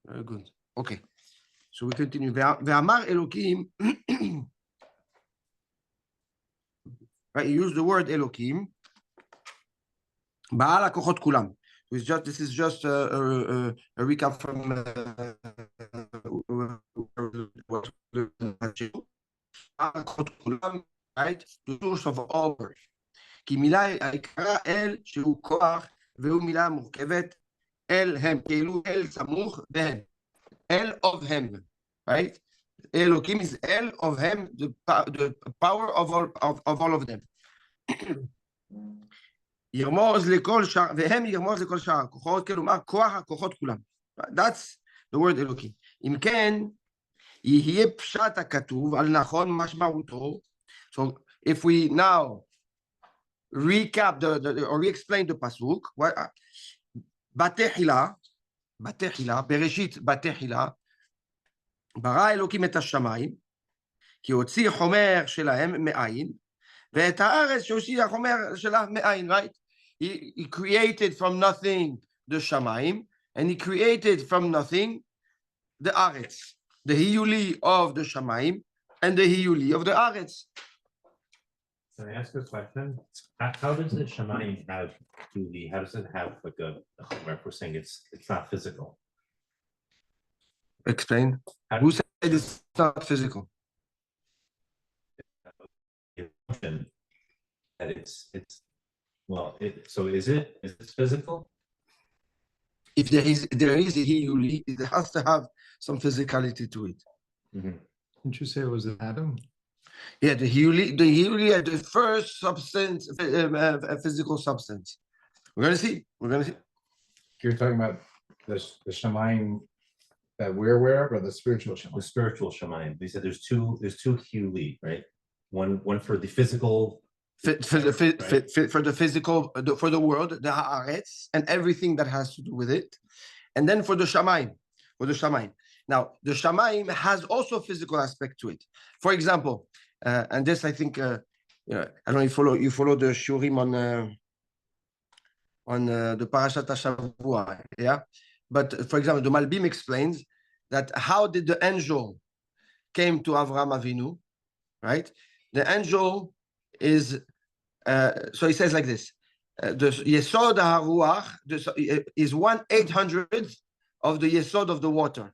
Very good. Okay. So we continue. Ve'amar Elokim. Right, you use the word Elokim. Ba'al hakochot kulam. This is just a recap from right? The source of all words. כי מילה העיקרה אל שהוא כוח והוא מילה מורכבת אל הם, כאילו אל סמוך והם. אל of him, right? Elokim is El of him, the power of all of them. ירמוז לכל שאר, והם ירמוז לכל שאר הכוחות, כלומר כוח הכוחות כולם. That's the word אלוקים. אם כן, יהיה פשט הכתוב על נכון משמעותו. So if we now recap or re-explain the pasuk, בתחילה, בראשית בתחילה, ברא אלוקים את השמיים, כי הוציא חומר שלהם מאין, ואת הארץ שהוציא החומר שלה מאין, right? He created from nothing the שמיים, and he created from nothing the הארץ, the היולי of the שמיים, and the היולי of the הארץ. Can I ask a question? How does the Shamayim have Hiuli? How does it have like a chomer? We're saying it's not physical. Explain. Who said it's not physical? That so is it physical? If there is a hiuli, it has to have some physicality to it. Mm-hmm. Didn't you say it was an atom? Yeah, the hiuli are the first substance, physical substance. We're gonna see. You're talking about the Shamayim that we're aware of, or the spiritual Shamayim? The spiritual Shamayim. They said there's two hiuli, right? One for the physical. For the physical, for the world, the haaretz, and everything that has to do with it, and then for the shamayim, Now, the shamayim has also a physical aspect to it. For example, and this I think, I don't know if you follow the shurim on the Parashat HaShavua, yeah. But for example, the Malbim explains that how did the angel came to Avraham Avinu, right? The angel is, so he says like this, the Yesod HaRuach is 1/800th of the Yesod of the water.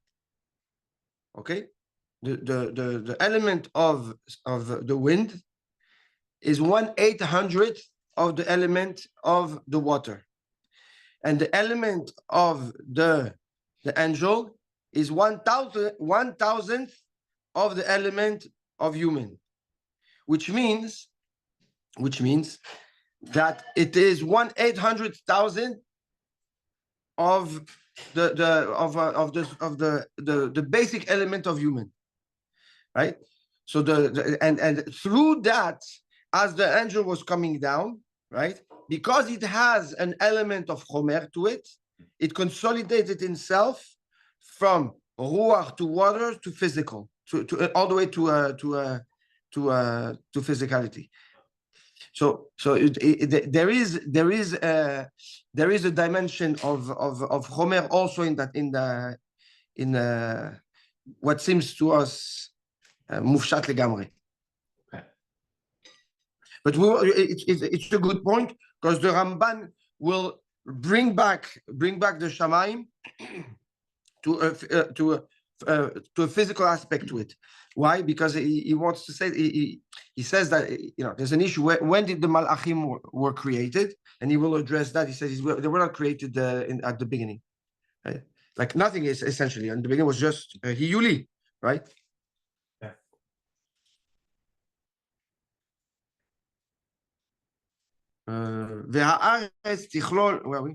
Okay? The element of the wind is 1/800th of the element of the water. And the element of the angel is 1,000th of the element of human. Which means that it is 1/800,000 of the basic element of human, right? So and through that, as the angel was coming down, right? Because it has an element of chomer to it, it consolidated itself from ruach to water to physical, to all the way to physicality. So there is a dimension of chomer also in what seems to us mufshat legamri. But it's a good point, because the Ramban will bring back the shamayim to a physical aspect to it. Why? Because he wants to say, he says that there's an issue. When did the Malachim were created? And he will address that. He says they were not created at the beginning. Right? Like nothing is essentially. And the beginning was just Hiyuli, right? Yeah. והארץ תכלול, where are we?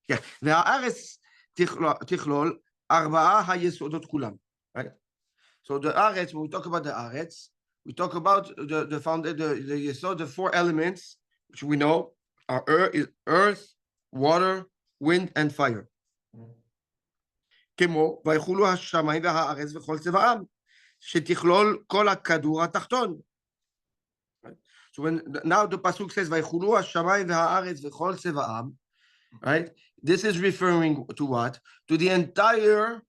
Yeah. והארץ תכלול 4 היסודות כולם. Right? So the Aretz, when we talk about the Aretz, we talk about the Yesod, the 4 elements, which we know are earth, water, wind, and fire. כמו, ויחולו השמיים והארץ וכל צבאם, שתכלול כל הכדור התחתון. So now the pasuk says, ויחולו השמיים והארץ וכל צבאם, right? This is referring to what? To the entire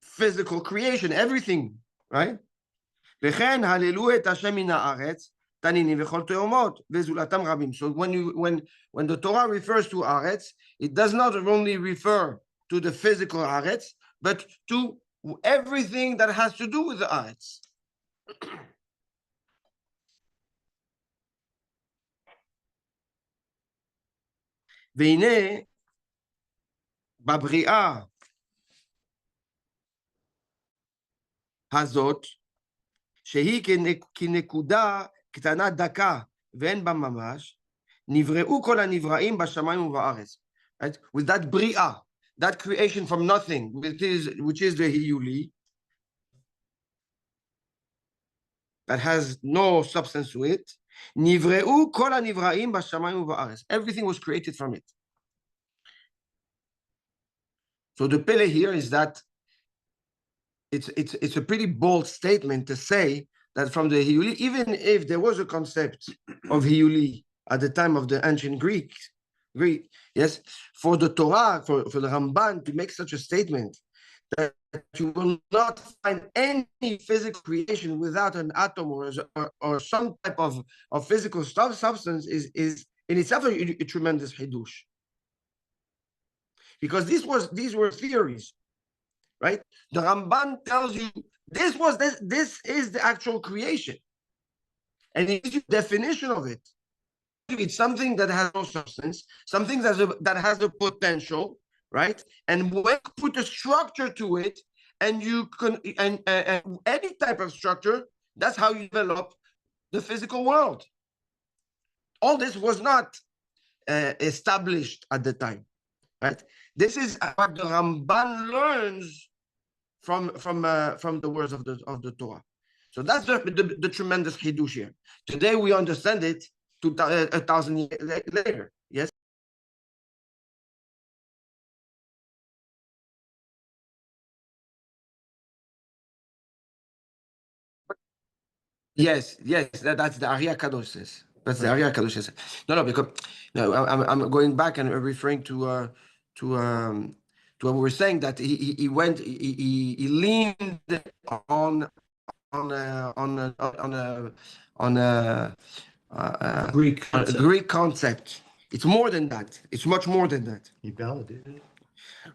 physical creation, everything, right? וכן הללו את השם מן הארץ, תנינים וכל תאומות, וזולתם רבים. So when the Torah refers to Aretz, it does not only refer to the physical Aretz, but to everything that has to do with the Aretz. והנה, בבריאה הזאת, שהיא כנקודה קטנה דקה ואין בה ממש, נבראו כל הנבראים בשמיים ובארץ. Right? With that בריאה, that creation from nothing, which is the Hiyuli, that has no substance to it, נבראו כל הנבראים בשמיים ובארץ. Everything was created from it. So the pele here is that it's a pretty bold statement to say that from the Hiyuli, even if there was a concept of Hiyuli at the time of the ancient Greek, yes, for the Torah, for the Ramban to make such a statement, that you will not find any physical creation without an atom or some type of physical substance is in itself a tremendous hidush. Because these were theories, right? The Ramban tells you this is the actual creation, and it gives you a definition of it. It's something that has no substance, something that has a potential, right? And when you put a structure to it, and you can and any type of structure, that's how you develop the physical world. All this was not established at the time, right? This is what the Ramban learns from the words of the Torah. So that's the tremendous chidush here. Today we understand it 1,000 years later. Yes. Yes, that's the Ari HaKadosh says. That's the Ari HaKadosh says. No, because I'm going back and referring to what we were saying, that he leaned on a Greek concept. It's more than that. It's much more than that. He validated it.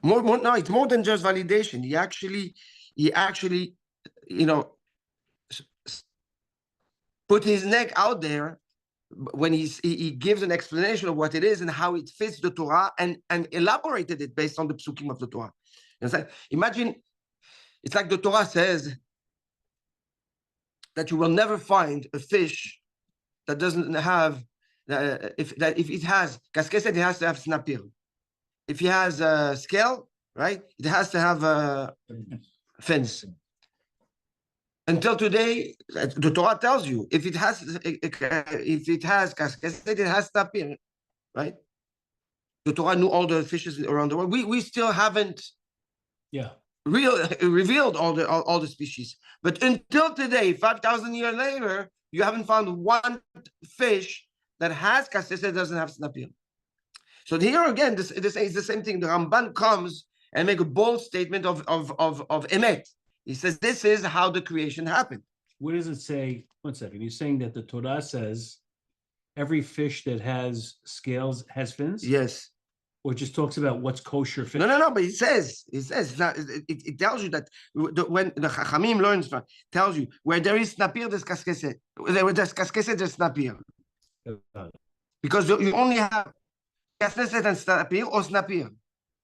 No, it's more than just validation. He actually, put his neck out there when he gives an explanation of what it is and how it fits the Torah, and elaborated it based on the psukim of the Torah. Imagine, it's like the Torah says that you will never find a fish that doesn't have, if it has casqueset, it has to have snapir. If it has a scale, right, it has to have a fins. Until today, the Torah tells you if it has casqueset, it has snapir, right? The Torah knew all the fishes around the world. We still haven't revealed all the species. But until today, 5,000 years later, you haven't found one fish that has casqueset, doesn't have snapir. So here again, this is the same thing. The Ramban comes and make a bold statement of emet. He says this is how the creation happened. Where does it say? 1 second. He's saying that the Torah says every fish that has scales has fins. Yes. Or just talks about what's kosher fish. No. But it says it tells you that when the Chachamim learns, tells you where there is snapir, there's casqueset. Where there's casqueset, there's snapir. Because you only have casqueset and snapir,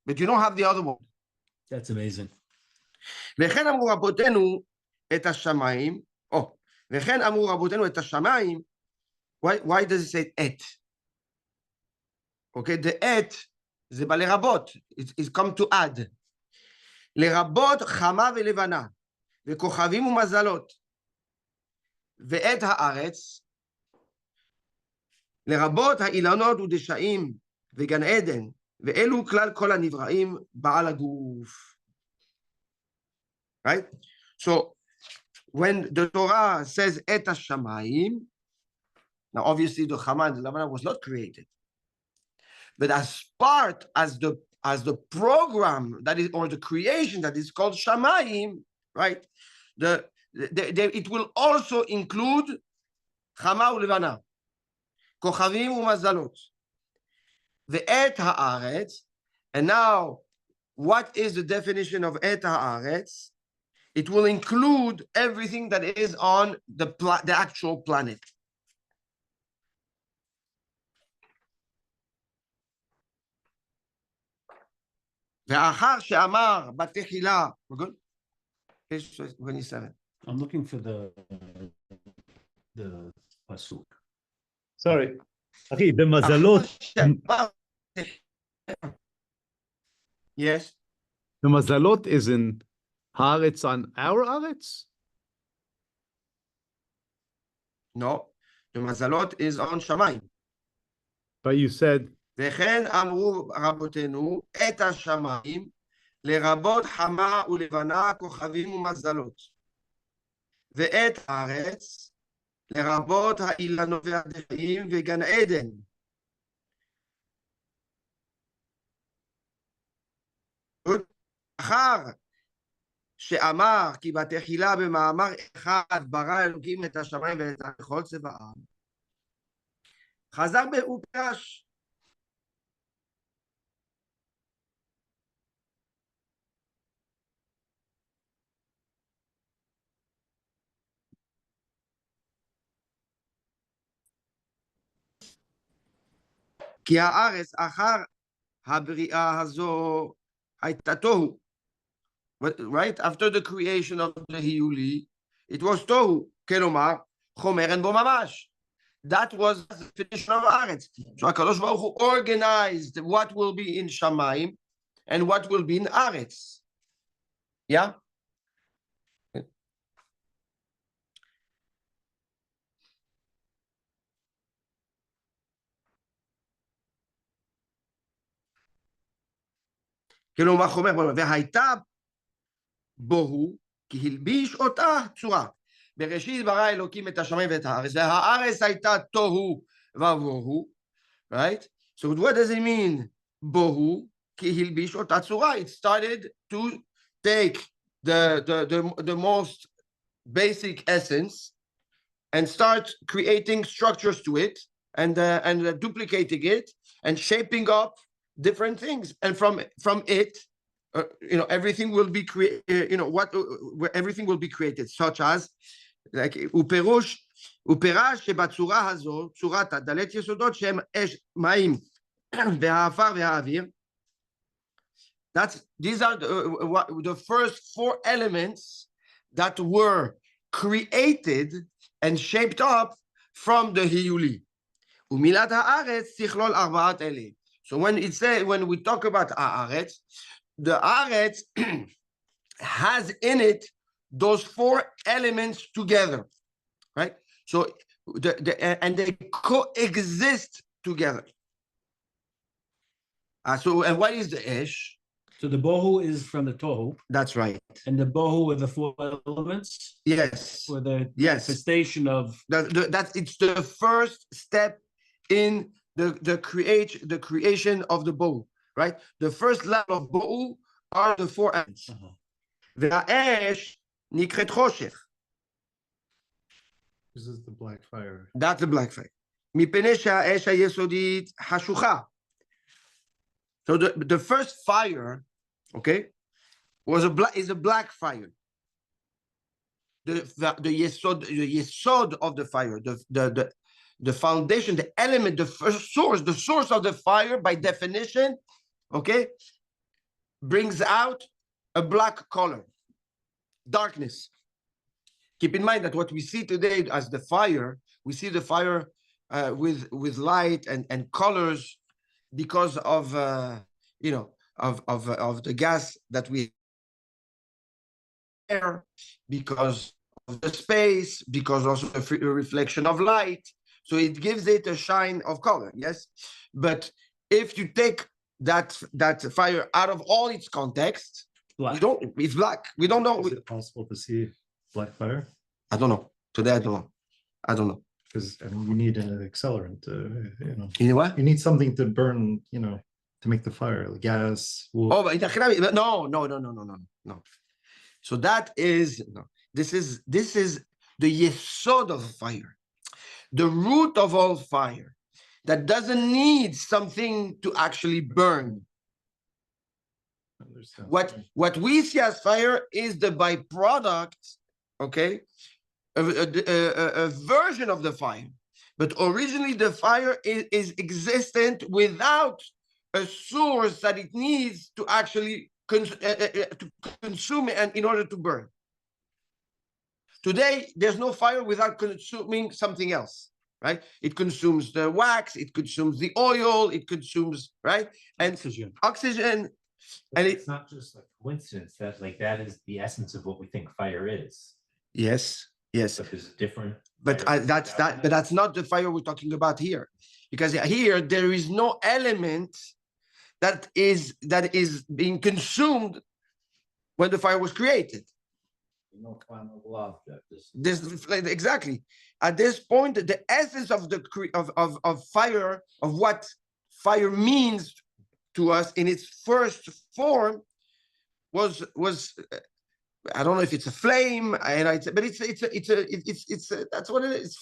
but you don't have the other one. That's amazing. וכן אמרו רבותינו את השמיים, וכן אמרו רבותינו את השמיים, why does it say את? Okay, the את זה בא לרבות, it's come to add. לרבות חמה ולבנה, וכוכבים ומזלות, ואת הארץ, לרבות האילנות ודשאים, וגן עדן, ואלו כלל כל הנבראים בעל הגוף. Right? So when the Torah says et hashamayim, now obviously the Chama and the Lavana was not created, but as as the program that is, or the creation that is called Shamayim, right? It will also include Chama u'Levana, Kochavim u'Mazalot, ve'et ha'aretz. And now, what is the definition of et ha'aretz? It will include everything that is on the actual planet. ואחר שאמר בתחילה, we're good? Page 27. I'm looking for the pasuk. Sorry. אחי, במזלות, Yes. במזלות is in Haaretz on our Haaretz? No. The mazalot is on Shamayim. But you said, וכן אמרו רבותינו את השמיים לרבות חמה ולבנה כוכבים ומזלות ואת הארץ לרבות האילנות והדשאים וגן עדן. אחר שאמר כי בתחילה במאמר אחד ברא אלוקים את השמיים ואת כל צבאם, חזר ופרש כי הארץ אחר הבריאה הזו הייתה תוהו. Right? After the creation of the Hiuli, it was tohu. כלומר, חומר אין בו ממש. That was the definition of הארץ. So HaKadosh Baruch Hu organized what will be in Shamayim and what will be in הארץ. Yeah? כלומר, חומר, והייתה בוהו, כי הלביש אותה צורה. בראשית ברא אלוקים את השמיים ואת הארץ, והארץ הייתה תוהו ובוהו, right? So what does it mean, בוהו? כי הלביש אותה צורה. It started to take the most basic essence and start creating structures to it and duplicating it and shaping up different things. And from it, everything will be created, everything will be created, such as, like, ופירש שבצורה הזו, צורת הדלת יסודות שהם אש, מים, והעפר והאוויר, these are the first four elements that were created and shaped up from the Hiuli. ומילת הארץ תכלול ארבעת אלה. So when we talk about Haaretz, the Haaretz has in it those four elements together, right? So and they coexist together. And what is the Esh? So the bohu is from the tohu, That's right. and the bohu are the four elements, Yes. or the Yes. manifestation of. It's the first step in the creation of the bohu, right? The first level of bohu are the four elements. והאש נקראת חושך. This is the black fire. That's the black fire. מפני שהאש היסודית חשוכה. So the first fire, okay, is a black fire. The yesod of the fire, the foundation, the element, the source of the fire, by definition, okay, brings out a black color, darkness. Keep in mind that what we see today as the fire, we see the fire with light and colors because of of the gas that we air, because of the space, because also the reflection of light. So it gives it a shine of color, yes. But if you take that fire out of all its context, it's black. We don't know. Is it possible to see black fire? I don't know. Today I don't know. Because you need an accelerant. You know what? You need something to burn. to make the fire, like gas, wood. Oh, but no. So that is no. This is the yesod of fire, the root of all fire, that doesn't need something to actually burn. Understand. What we see as fire is the byproduct, okay, a version of the fire. But originally, the fire is existent without a source that it needs to actually to consume it and in order to burn. Today, there's no fire without consuming something else, right? It consumes the wax, it consumes the oil, it consumes, right? And oxygen. And It's not just a coincidence that like that is the essence of what we think fire is. yes. But there's a different. But fire that's without that. But that's not the fire we're talking about here, because here there is no element that is being consumed when the fire was created. No flammable object. This exactly at this point, the essence of the of fire, of what fire means to us in its first form, was I don't know if it's a flame, but it's that's what it is.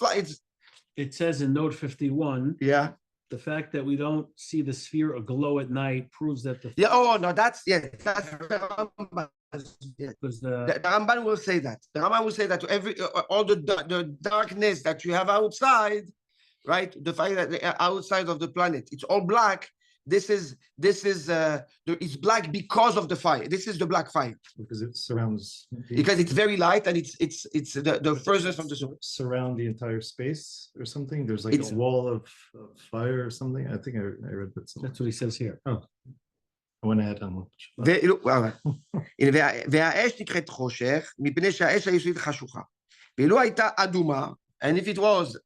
It says in note 51, Yeah. the fact that we don't see the sphere aglow at night proves that the Yeah. Oh no, that's yeah. That's because the Ramban will say that. The Ramban will say that all the darkness that you have outside, right? The fire that outside of the planet, it's all black. This is it's black because of the fire. This is the black fire Because it surrounds. because it's very light and it's the furthest from the sun. Surround the entire space or something. There's like It's- a wall of fire or something. I think I read that somewhere. that's what he says here. I went ahead and looked. והאש נקראת חושך, מפני שהאש היסודית חשוכה. ואילו הייתה אדומה, and if it was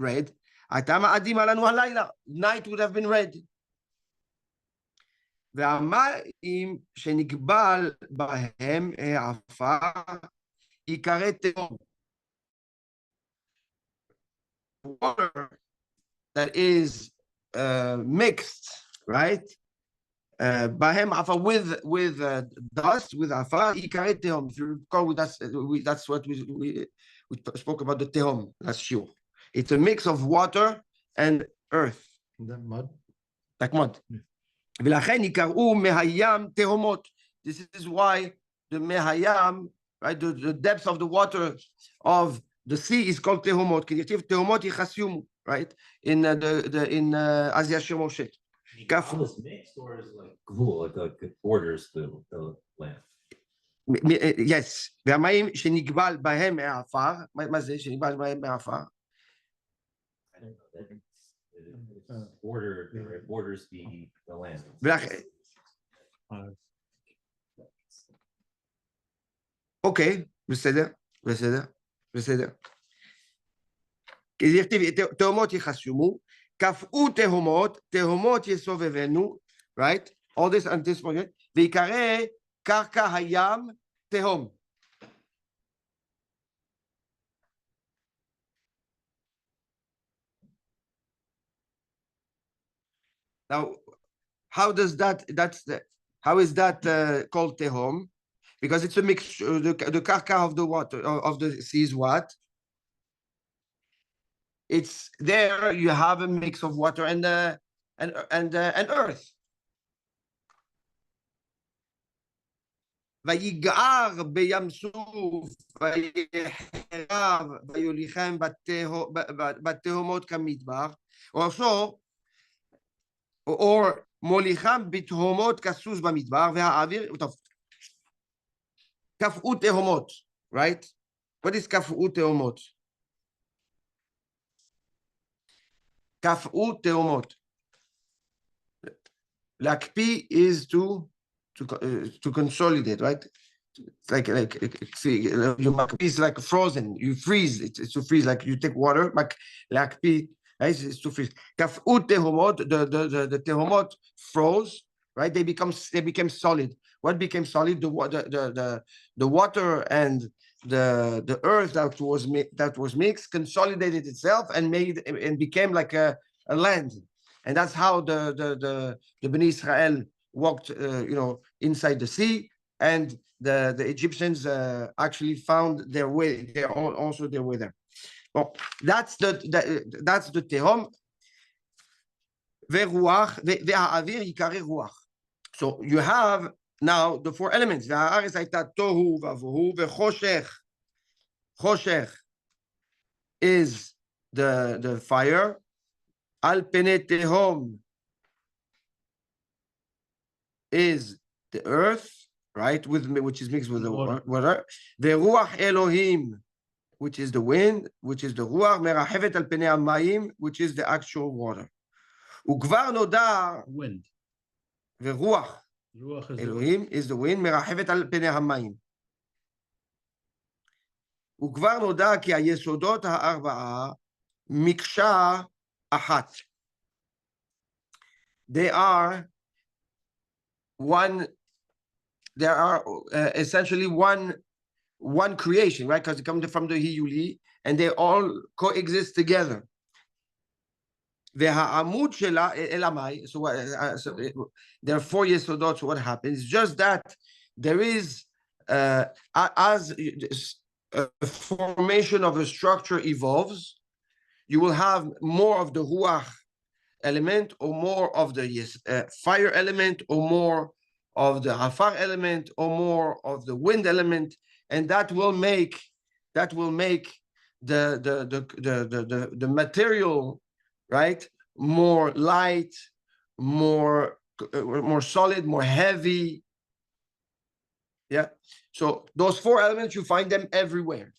red, הייתה מאדימה לנו הלילה. Night would have been red. והמים שנגבל בהם העפר, יקרא תהום. Water that is mixed, right? Bahem Afa with dust, with Afa, Ikaret Tehom. If you recall, that's what we spoke about the Tehom last shiur. It's a mix of water and earth, And then mud. like mud. ולכן יקראו מהים תהומות. This is why the Mehayam, right, the depth of the water of the sea is called Tehomot. כי נכתב תהומות יכסיומו, right? In אז ישיר משה. All is mixed or is like glue, like it borders the land. Yes, והמים שנגבל בהם מהעפר, מה זה שנגבל בהם מהעפר? I don't know that it's border, it borders the land. אוקיי, בסדר. כי זה יכתיב, תהומות יחסומו, קפאו תהומות יסובבנו, right? All this and this point, ויקרא קרקע הים תהום. Now, how is that called tehom? Because it's a mixture. The karka of the water of the sea is what? It's there. You have a mix of water and earth. ויגער בים סוף, ויחרב, ויוליכם בתהומות כמדבר. Also, or מוליכם בתהומות כסוס במדבר, והאוויר, טוב. קפאו תהומות, right? What is קפאו תהומות? קפאו תהומות. להקפיא is to consolidate, right? It's like see, you makpi is like frozen. You freeze. It's to freeze. Like you take water, lakpi, right? It's to freeze. Kaf'u tehomot, the tehomot froze, right? They became solid. What became solid? The water and the earth that was mixed consolidated itself and became like a land. And that's how the Bnei Israel walked, inside the sea, and the Egyptians actually found their way. Also their way there. Well, that's the tehom. Ve'ruach ve'ha'avir yikare ruach. So you have now the four elements. Ve'ha'aretz hayta tohu va'vohu ve'choshech. Choshech is the fire. Al pene tehom is the earth, right? Which is mixed with the water. Ve'ruach Elohim, which is the wind, which is the ruach. Merahevet al pene hamayim, which is the actual water. Ukvar noda Wind. ve'ruach Ruach is the wind. Elohim is the wind. Merahevet al pene hamayim. וכבר נודע כי היסודות הארבעה מקשה אחת. They are essentially one creation, right? Because they come from the Hiyuli, and they all coexist together. והעמוד שלה, אלא מאי, so there are four יסודות. So what happens? It's just that there is, as a formation of a structure evolves, you will have more of the ruach element, or more of the fire element, or more of the afar element, or more of the wind element, and that will make the material, right, more light, more solid, more heavy. Yeah. So those four elements, you find them everywhere.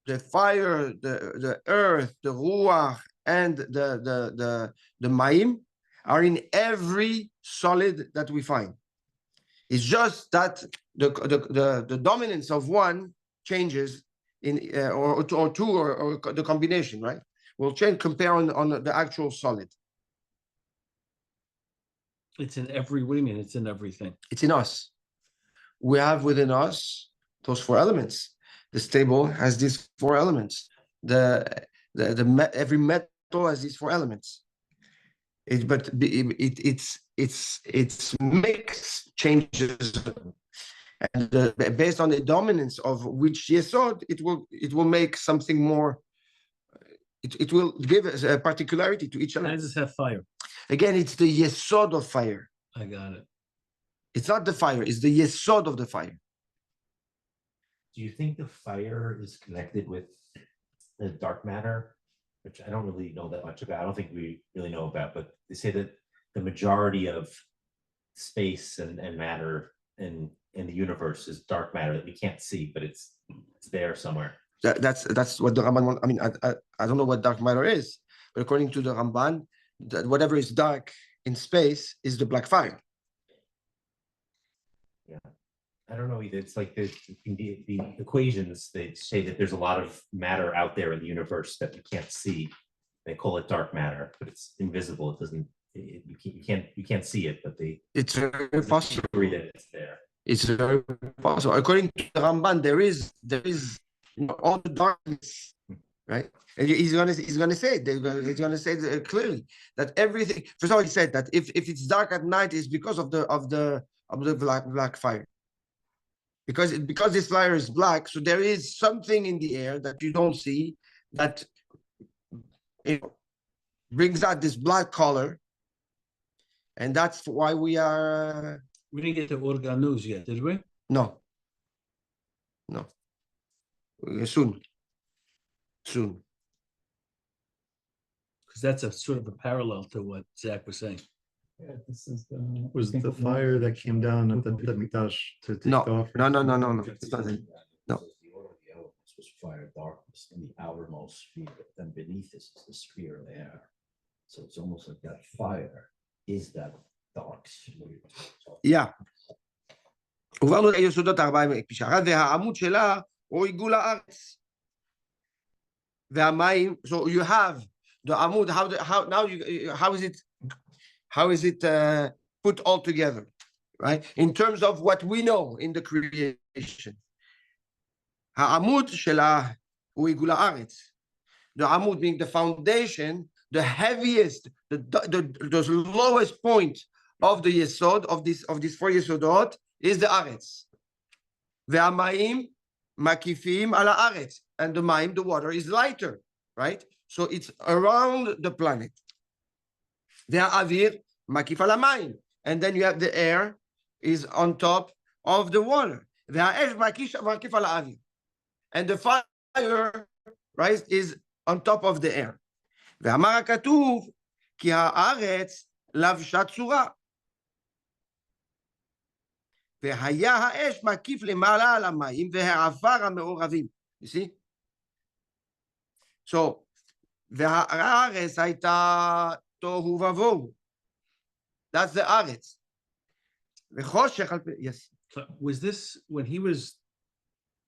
The fire, the earth, the ruach, and the mayim are in every solid that we find. It's just that the dominance of one changes in or two, or the combination, right? Will change, compare on the actual solid. It's in every, what do you mean? It's in everything. It's in us. We have within us those four elements. This table has these four elements. Every metal has these four elements. Its mix changes, and based on the dominance of which yesod, it will make something more. It will give us a particularity to each How element. does this have fire? Again, it's the yesod of fire. I got it. It's not the fire, it's the yesod of the fire. Do you think the fire is connected with the dark matter, which I don't really know that much about? I don't think we really know about, but they say that the majority of space and matter in the universe is dark matter that we can't see, but it's there somewhere. That's what the Ramban. I mean, I don't know what dark matter is, but according to the Ramban, whatever is dark in space is the black fire. Yeah, I don't know either. It's like the equations, they say that there's a lot of matter out there in the universe that we can't see. They call it dark matter, but it's invisible. It doesn't. You can't see it, but It's very possible. Agree that it's there. It's very possible. According to the Ramban, there is all the darkness, right? And he's gonna say it. He's gonna say it clearly that everything. First of all, he said that if it's dark at night, it's because of the black fire. Because this fire is black, so there is something in the air that you don't see that brings out this black color, and that's why we are. We didn't get to organuz yet, did we? No. Soon. Because that's a sort of a parallel to what Zach was saying. Yeah, this is was the fire that came down at the Mikdash to take No. off. No. It's not it. No. The order of the elements was fire, darkness in the outermost sphere, but then beneath this is the sphere of air. So it's almost like that fire is that dark sphere. Yeah. עברנו ליסודות ארבעה פשערה, והעמוד שלה הוא עיגול הארץ. והמים, so you have the עמוד, how is it put all together, right? In terms of what we know in the creation. העמוד שלה הוא עיגול הארץ. The עמוד being the foundation the heaviest, the lowest point of the yesod of these 4 yesodot is the aretz. Ve'amayim makifim ala aretz, and the mayim, the water, is lighter, right? So it's around the planet. Ve'avir makif ala mayim, and then you have the air is on top of the water. Ve'aesh makif ala avir, and the fire, right, is on top of the air. ואמר הכתוב, כי הארץ לבשה צורה. והיה האש מקיף למעלה על המים, והעפר המעורבים. You see? So, והארץ הייתה תוהו ובוהו. That's the הארץ. וחושך על פני, yes. So was this, when he was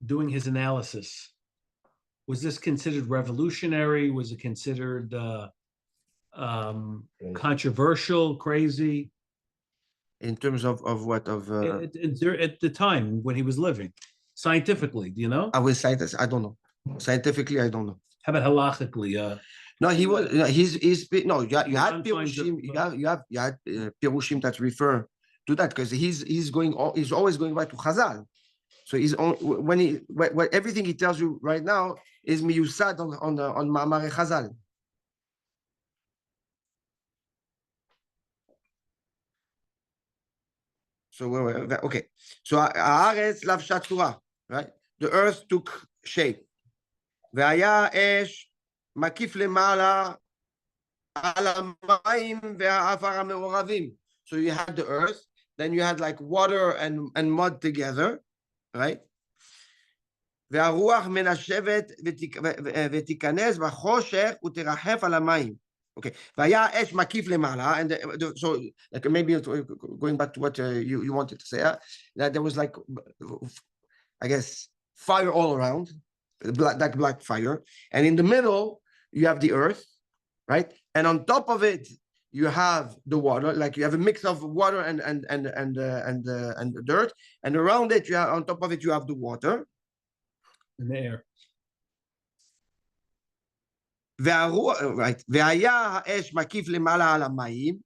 doing his analysis, was this considered revolutionary? Was it considered controversial, crazy? In terms of what? Of At the time when he was living, scientifically, do you know? I was scientist. I don't know. Scientifically, I don't know. How about halachically? No, he was. He's no. You had confines of- pirushim. You had pirushim that refer to that because he's always going back to Chazal. So he's on when everything he tells you right now is miyusad on Ma'amare Chazal. So okay. So haaretz lavsha tzura, right? The earth took shape. והיה אש מקיף למעלה על המים והעפר המעורבים. So you had the earth, then you had like water and mud together, right? והרוח מנשבת ותיכנס בחושך ותרחף על המים. Okay, והיה אש מקיף למעלה, and so like maybe going back to what you wanted to say, that there was like, I guess, fire all around, black fire, and in the middle you have the earth, right? And on top of it you have the water, like you have a mix of water and dirt, and around it you have, on top of it you have the water. In the air. right, והיה האש מקיף למעלה על המים,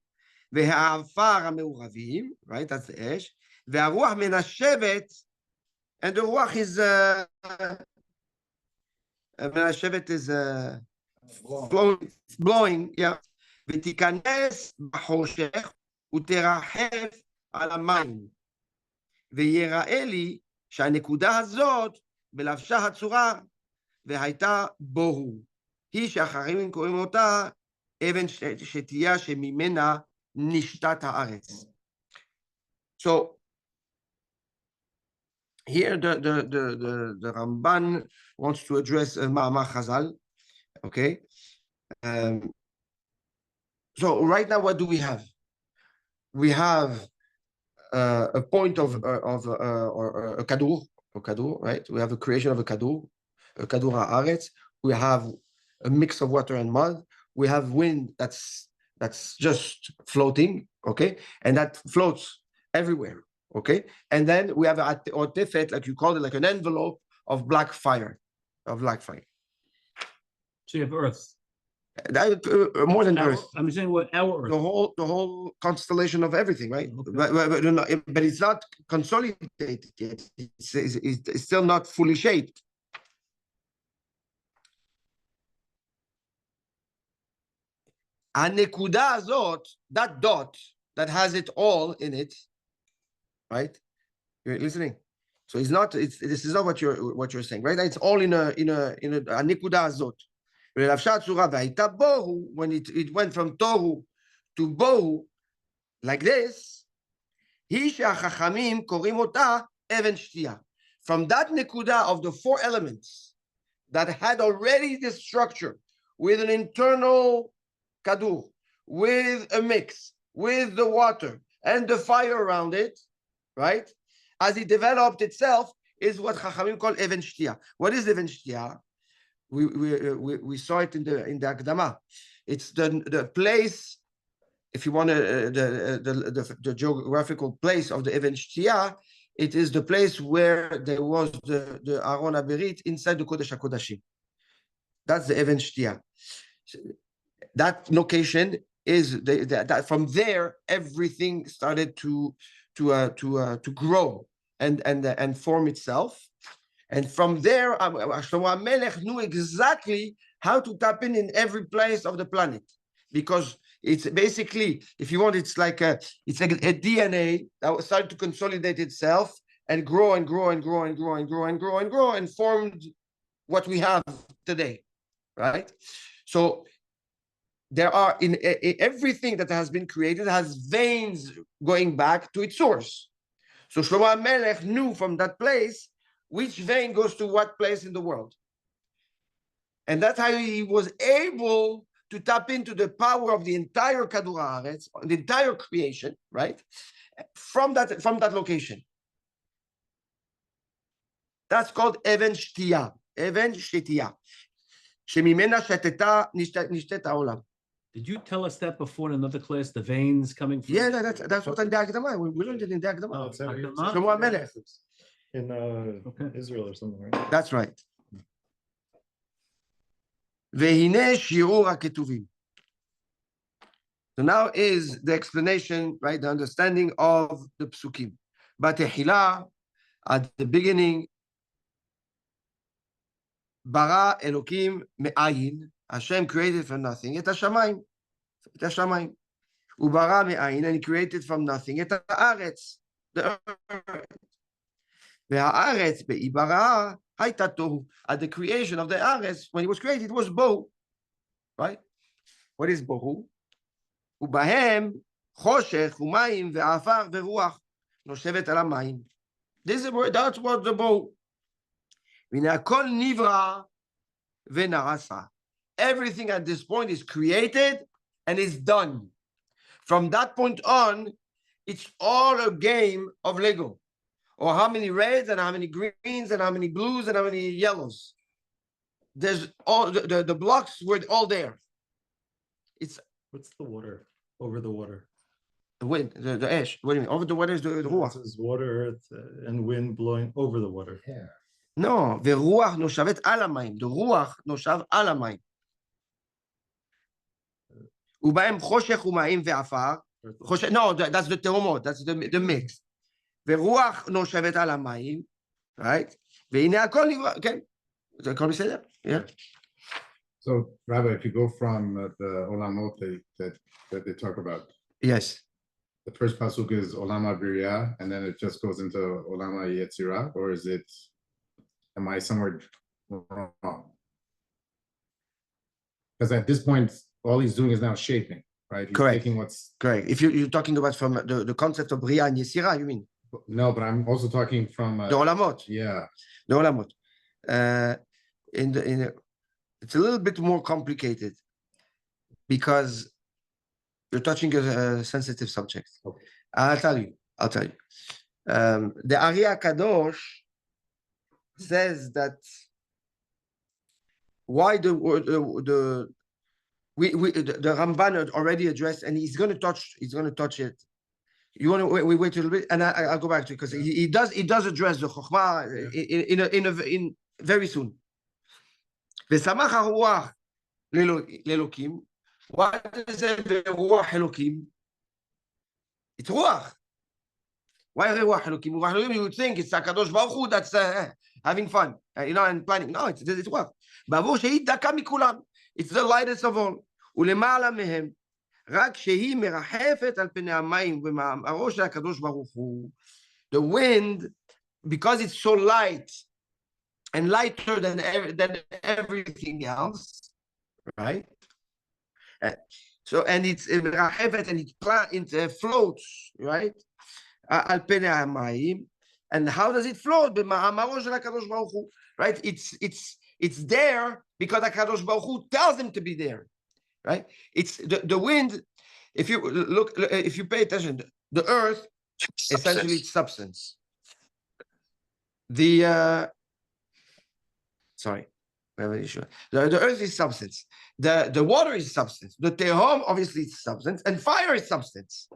והעפר המעורבים, right, that's the אש, והרוח מנשבת, and the רוח is, מנשבת is blowing, yeah, ותיכנס בחושך, ותרחף על המים, ויראה לי שהנקודה הזאת, בלבשה הצורה, והייתה בוהו. היא שאחרים קוראים אותה אבן שתייה שממנה נשתת הארץ. So here the Ramban wants to address Ma'amar Chazal, okay? So right now what do we have? We have a point of a kadur, right? We have a creation of a kadur haaretz. We have a mix of water and mud. We have wind that's just floating, okay, and that floats everywhere, okay. And then we have a tifet, like you call it, like an envelope of black fire, So you have Earth. More than Earth. I'm saying what our Earth. The whole constellation of everything, right? Okay. But it's not consolidated yet. It's still not fully shaped. הנקודה הזאת, that dot that has it all in it, right? You're listening? So this is not what you're saying, right? It's all in a הנקודה הזאת. ולבשה הצורה והייתה בוהו, when it went from tohu to bohu, like this, היא שהחכמים קוראים אותה אבן שתייה. From that נקודה of the 4 elements that had already this structure with an internal kadur, with a mix, with the water and the fire around it, right? As it developed itself, is what Chachamim call even shtia. What is even shtia? We saw it in the Akdama. It's the place, if you want the geographical place of the even shtia, it is the place where there was the Aron HaBerit inside the Kodesh HaKodashim. That's the even shtia. That location is that from there everything started to grow and form itself. And from there, Shlomo HaMelech knew exactly how to tap in every place of the planet, because it's basically, if you want, it's like a DNA that started to consolidate itself and grow and grow and grow and grow and grow and grow and grow and formed what we have today, right? So there are in everything that has been created has veins going back to its source. So Shlomo HaMelech knew from that place which vein goes to what place in the world. And that's how he was able to tap into the power of the entire Kadur Haaretz, the entire creation, right? From that location. That's called Even Shtiya. Even Shtiya. שממנה שתתה נשתת העולם. Did you tell us that before in another class, the veins coming from? Yeah, that's what in the Akdama. We learned it in the Akdama. Oh, it's every- Akdama? Shlomo HaMelech. in Okay. Israel or something, right? That's right. והנה שיעור הכתובים. So now is the explanation, right? The understanding of the psukim. בתחילה, at the beginning, bara Elokim me'ayin. Hashem created from nothing את השמיים. את השמיים. וברא מאין, and he created from nothing את הארץ. The earth. והארץ בעיברה הייתה תוהו. At the creation of the Aretz, when it was created, it was bohu. Right? What is bohu? ובהם חושך ומים ועפר ורוח נושבת על המים. This is word, that's what the bohu. והנה הכל נברא ונעשה. Everything at this point is created and is done. From that point on, it's all a game of Lego. Or how many reds and how many greens and how many blues and how many yellows. There's all the blocks were all there. It's What's the water over the water? the wind, the ash. What do you mean? Over the water is the It ruach. says water, earth, and wind blowing over the water. No, ורוח נושבת על המים. The רוח נושב על המים. ובהם חושך ומים ועפר. No, that's the תהומות, that's the mix. ורוח נושבת על המים, right? והנה הכל נברא, כן. זה הכל בסדר? Yeah. So, Rabbi, if you go from the Olamot that they talk about, Yes. the first pasuk is Olam HaBiriyah, and then it just goes into Olam HaYetzirah, or is it, am I somewhere wrong? Because at this point, all he's doing is now shaping, right? He's Correct. taking what's, Correct. If you're talking about from the concept of Bria and Yesira, you mean? no, but I'm also talking from, The Olamot. yeah, The Olamot. It's a little bit more complicated because you're touching a sensitive subject. Okay. I'll tell you. The Ari Kadosh says that why the Ramban had already addressed, and he's going to touch it. You want to wait a little bit, and I'll go back to it because he does address the Chokhmah in very soon. ושמח הרוח לאלוקים. What is it, רוח אלוקים? It's רוח. Why רוח אלוקים? רוח אלוקים, you would think it's הקדוש ברוך הוא that's having fun, and planning. No, it's רוח. בעבור שהיא דקה מכולם. It's the lightest of all. ולמעלה מהם, רק שהיא מרחפת על פני המים ומאמרו של הקדוש ברוך הוא. The wind, because it's so light, and lighter than everything else, right? So, and it's and it floats, right? Al pene hamayim. And how does it float? Right? It's there because HaKadosh Baruch Hu tells him to be there, right? It's the wind. If you pay attention, the earth essentially it's substance. Sorry, we have an issue. The earth is substance. The water is substance. The tehom obviously is substance, and fire is substance.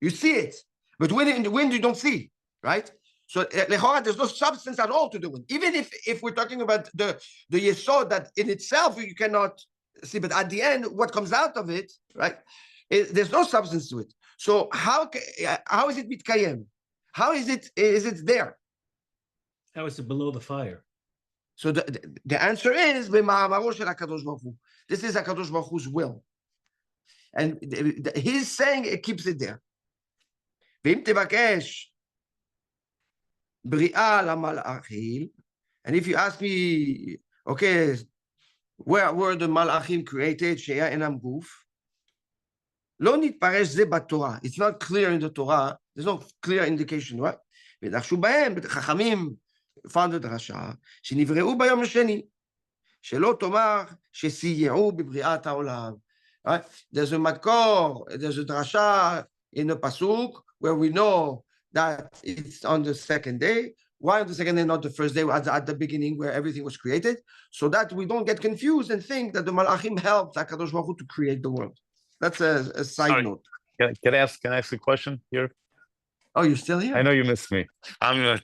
You see it, but when in the wind you don't see, right? So there's no substance at all to the wind. Even if we're talking about the yesod that in itself you cannot See, but at the end, what comes out of it, right? There's no substance to it. So how is it mitkayem? How is it there? How is it below the fire? So the answer is במאמרו של הקדוש ברוך הוא. This is הקדוש ברוך hu's will. And he's saying it keeps it there. ואם תבקש בריאה למלאכים, and if you ask me, okay, where were the malachim created, שאיה אינם גוף, לא נתפרש זה בתורה. It's not clear in the Torah. There's no clear indication, right? ודרשו בהם, חכמים, found דרשה, שנבראו ביום השני, שלא תאמר שסייעו בבריאת העולם. Right? There's a makor, there's a drasha in the pasuk where we know that it's on the second day. Why on the second day, not the first day, at the beginning where everything was created? So that we don't get confused and think that the malachim helped HaKadosh Baruch Hu to create the world. That's a side Sorry. note. Can I ask a question here? Oh, you're still here? I know you missed me. I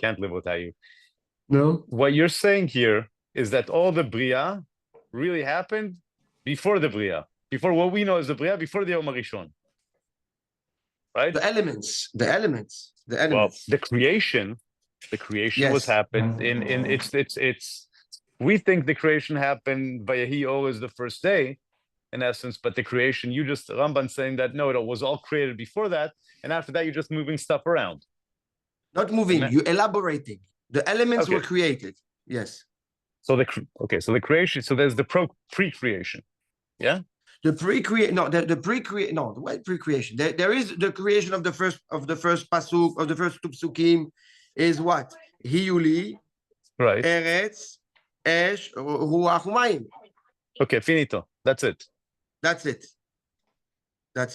can't live without you. No. What you're saying here is that all the Bria really happened before the Bria, before what we know as the Bria, before the Yom HaRishon. Right? The elements. Well, the creation Yes. was happened in it's we think the creation happened by Yahi as the first day, in essence, but the creation, you just Ramban saying that no, it was all created before that, and after that you're just moving stuff around. Not moving, you're elaborating. The elements were created. Yes. So the creation, so there's the pre-creation. Yeah? The pre-creation, no, the pre-creation, no, the way pre-creation. There is the creation of the first pasuk, of the first two psukim, is what? Hiyuli, Right. Eretz, Esh, Ruach, Umayim. Okay, finito. That's it. That's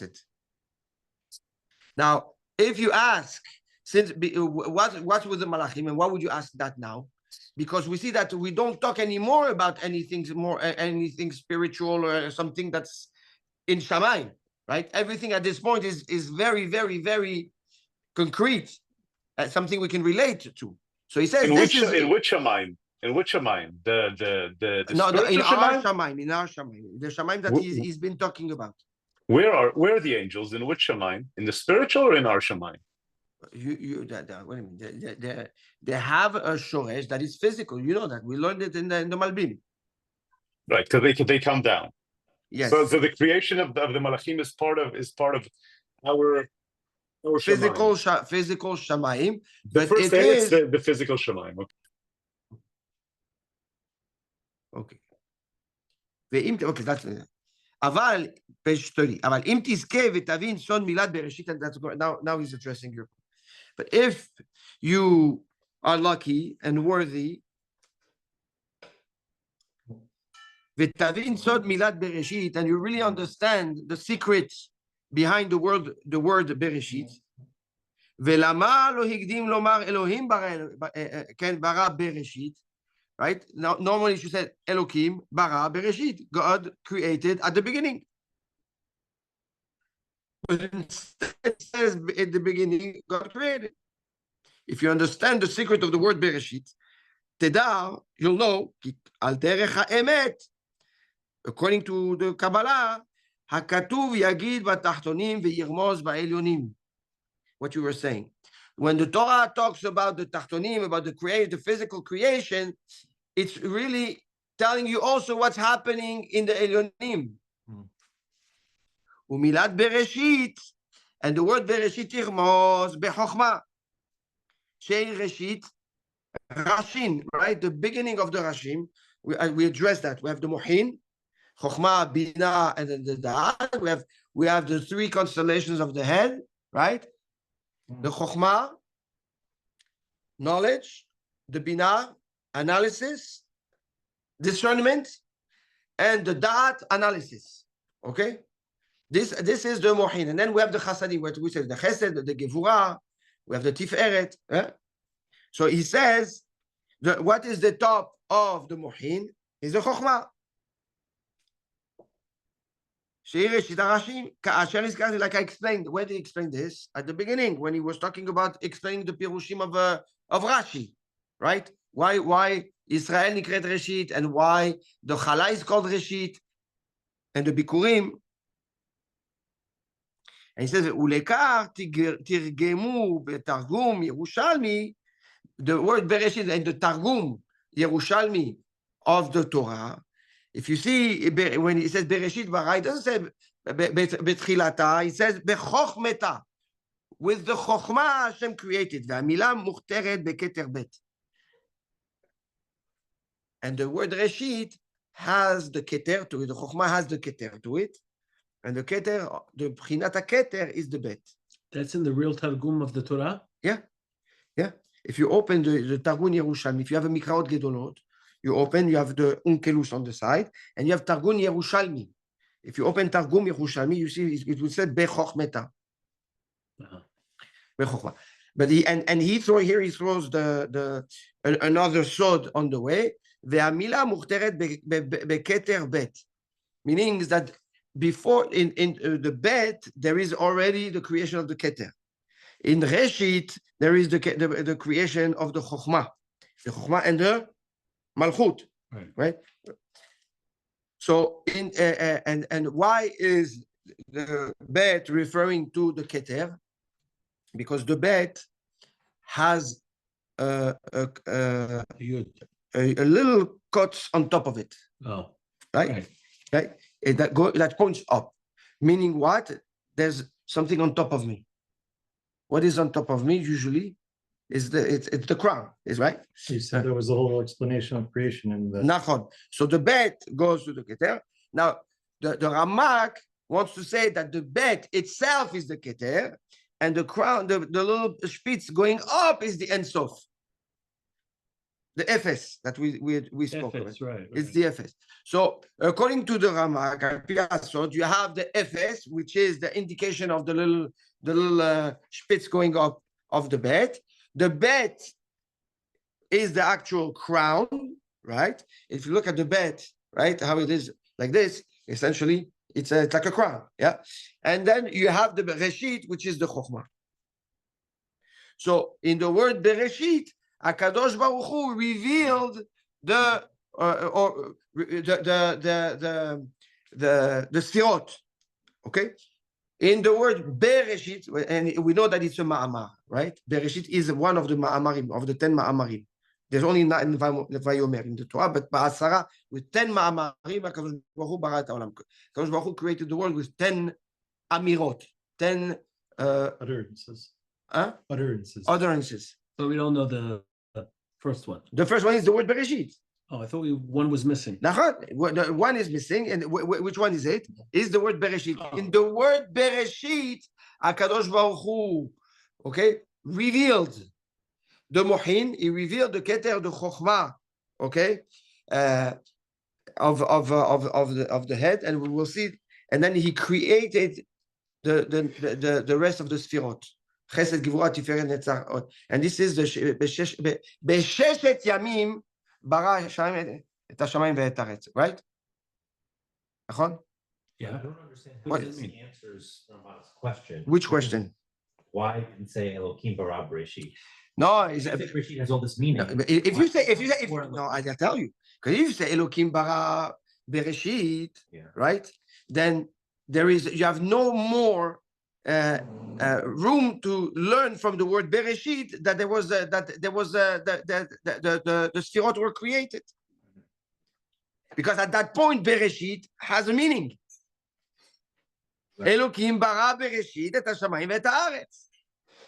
it. Now, if you ask, what was the Malachim, and why would you ask that now? Because we see that we don't talk anymore about anything spiritual or something that's in Shamayim, right? Everything at this point is very, very, very concrete, something we can relate to. So he says, in which Shamayim? In which Shamayim? The no, in our Shamayim? Shamayim, the Shamayim that he's been talking about. Where are the angels? In which Shamayim? In the spiritual or in our Shamayim? Wait a minute. They have a shoresh that is physical. You know that we learned it in the Malbim. Right, because they come down. Yes. So the creation of the Malachim is part of our physical Shamayim. Physical Shamayim. The first day is the physical Shamayim. Okay. Okay, that's it. אבל, page 30, אבל אם תזכה ותבין סוד מילת בראשית, and that's now he's addressing your point. But if you are lucky and worthy, ותבין סוד מילת בראשית, and you really understand the secret behind the word בראשית, ולמה לא הקדים לומר אלוהים ברא בראשית, right? Now, normally you said Elokim bara bereshit. God created at the beginning. But instead it says at the beginning, God created. If you understand the secret of the word bereshit, teda, you'll know, al derech ha'emet, according to the Kabbalah, hakatuv yagid batachtonim ve'yirmoz ba'elyonim. What you were saying. When the Torah talks about the tachtonim, about the physical creation, it's really telling you also what's happening in the Elyonim. Umilat Bereshit, and the word Bereshit Irmoz Bechochma. Shei Reshit Rashin, right? The beginning of the Rashim. We address that. We have the Mohin, Chochma, Bina, and then the Da'at. We have the three constellations of the head, right? The Chochma, knowledge, the Bina, analysis, discernment, and the Da'at, analysis. Okay? This is the Mohin. And then we have the Chasadim, where we say the Chesed, the Gevurah, we have the Tiferet. So he says, what is the top of the Mohin is the Chochma. Like I explained, where did he explain this? At the beginning, when he was talking about explaining the Pirushim of Rashi, right? Why Israel נקראת ראשית, and why the Chala is called ראשית, and the Bikurim. And he says, ולכך תרגמו בתרגום ירושלמי, the word Bereshit and the Targum Yerushalmi of the Torah. If you see, when he says Bereshit bara, it doesn't say בתחילתה, it says בחוכמתה. With the Chokhmah Hashem created. והמילה מוכתרת בכתר ב'. And the word Reshit has the keter to it. The Chokhmah has the keter to it. And the keter, the Bchinat keter is the bet. That's in the real Targum of the Torah? Yeah. Yeah. If you open the Targum Yerushalmi, if you have a Mikraot Gedolot, you open, you have the Unkelus on the side, and you have Targum Yerushalmi. If you open Targum Yerushalmi, you see it will say Bechochmeta. Bechochma. But he throws another sword on the way. והמילה מוכתרת בכתר ב', meaning that before in the bet there is already the creation of the keter. In Reshit there is the creation of the Chokhmah and the Malchut, right? So and why is the bet referring to the keter? Because the bet has a little cuts on top of it. Oh, right? That points up, meaning what? There's something on top of me. What is on top of me usually is it's the crown, is right? You said there was a whole explanation of creation in the. Nachon. So the bet goes to the keter. Now the Ramak wants to say that the bet itself is the keter, and the crown, the little spitz going up is the Ein Sof. The Ephes that we spoke about. Right. It's the Ephes. So according to the Ramak, you have the Ephes, which is the indication of the little spitz going up of the bet. The bet is the actual crown, right? If you look at the bet, right, how it is like this, essentially, it's like a crown, yeah? And then you have the Bereshit, which is the Chokhmah. So in the word Bereshit, HaKadosh Baruch Hu revealed the Sfirot, okay? In the word Bereshit, and we know that it's a Ma'amar, right? Bereshit is one of the Ma'amarim, of the 10 Ma'amarim. There's only 9 in Vayomer in the Torah, but Ba'asara, with 10 Ma'amarim, HaKadosh Baruch Hu bara et haolam. HaKadosh Baruch Hu created the world with 10 Amirot, 10 utterances. Utterances. But we don't know the first one. The first one is the word Bereshit. Oh, I thought one was missing. The one is missing, and which one is it? Is the word Bereshit. Oh. In the word Bereshit, HaKadosh Baruch Hu, okay, revealed the Mohin, he revealed the Keter, the Chokhmah, okay, of the head, and we will see, and then he created the rest of the Sfirot. Chesed, Gevurah, Tiferet, Netzach, and this is the B'Sheshet Yamim bara et hashamayim ve'et haaretz, right? Nachon? Yeah. I don't understand What who does this answers Ramah's question. Which question? Why didn't say Elokim bara Bereshit? No, I think Bereshit has all this meaning. if you say, no, I'll tell you. Because if you say Elokim bara Bereshit, Yeah. right? Then you have no more room to learn from the word Bereshit that the Sfirot were created. Because at that point, Bereshit has a meaning. Right. Elokim bara Bereshit et hashamayim ve'et haaretz.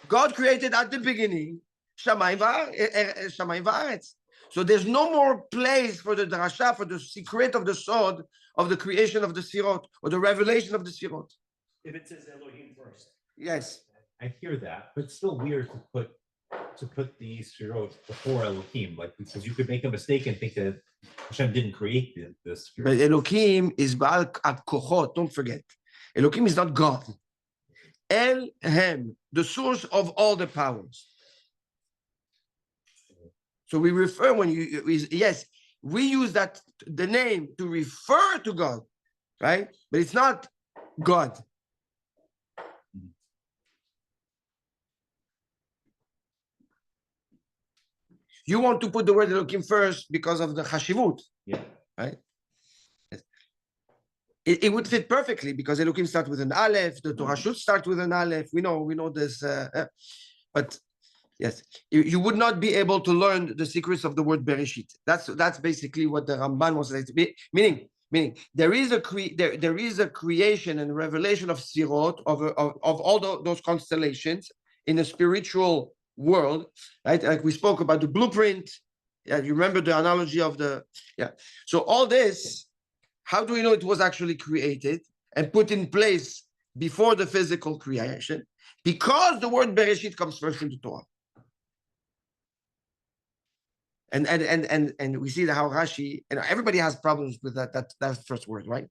God created at the beginning Shamayim va'aretz. So there's no more place for the drasha, for the secret of the sword of the creation of the Sfirot or the revelation of the Sfirot. If it says Elohim first. Yes. I hear that, but it's still weird to put these Sfirot before Elohim, like, because you could make a mistake and think that Hashem didn't create this. But Elohim is Baal Kochot, don't forget. Elohim is not God. Elhem, the source of all the powers. So we refer yes, we use the name to refer to God, right? But it's not God. You want to put the word Elohim first because of the chashivut, Yeah. right? Yes. It would fit perfectly because Elohim starts with an aleph. The Torah should start with an aleph. We know this, but yes, you would not be able to learn the secrets of the word Bereshit. That's basically what the Ramban was saying. Meaning there is a creation and revelation of Sirot of all those constellations in the spiritual world, right? Like we spoke about the blueprint. Yeah, you remember the analogy of the So all this, how do we know it was actually created and put in place before the physical creation? Because the word Bereshit comes first in the Torah. And we see how Rashi, and everybody has problems with that first word, right?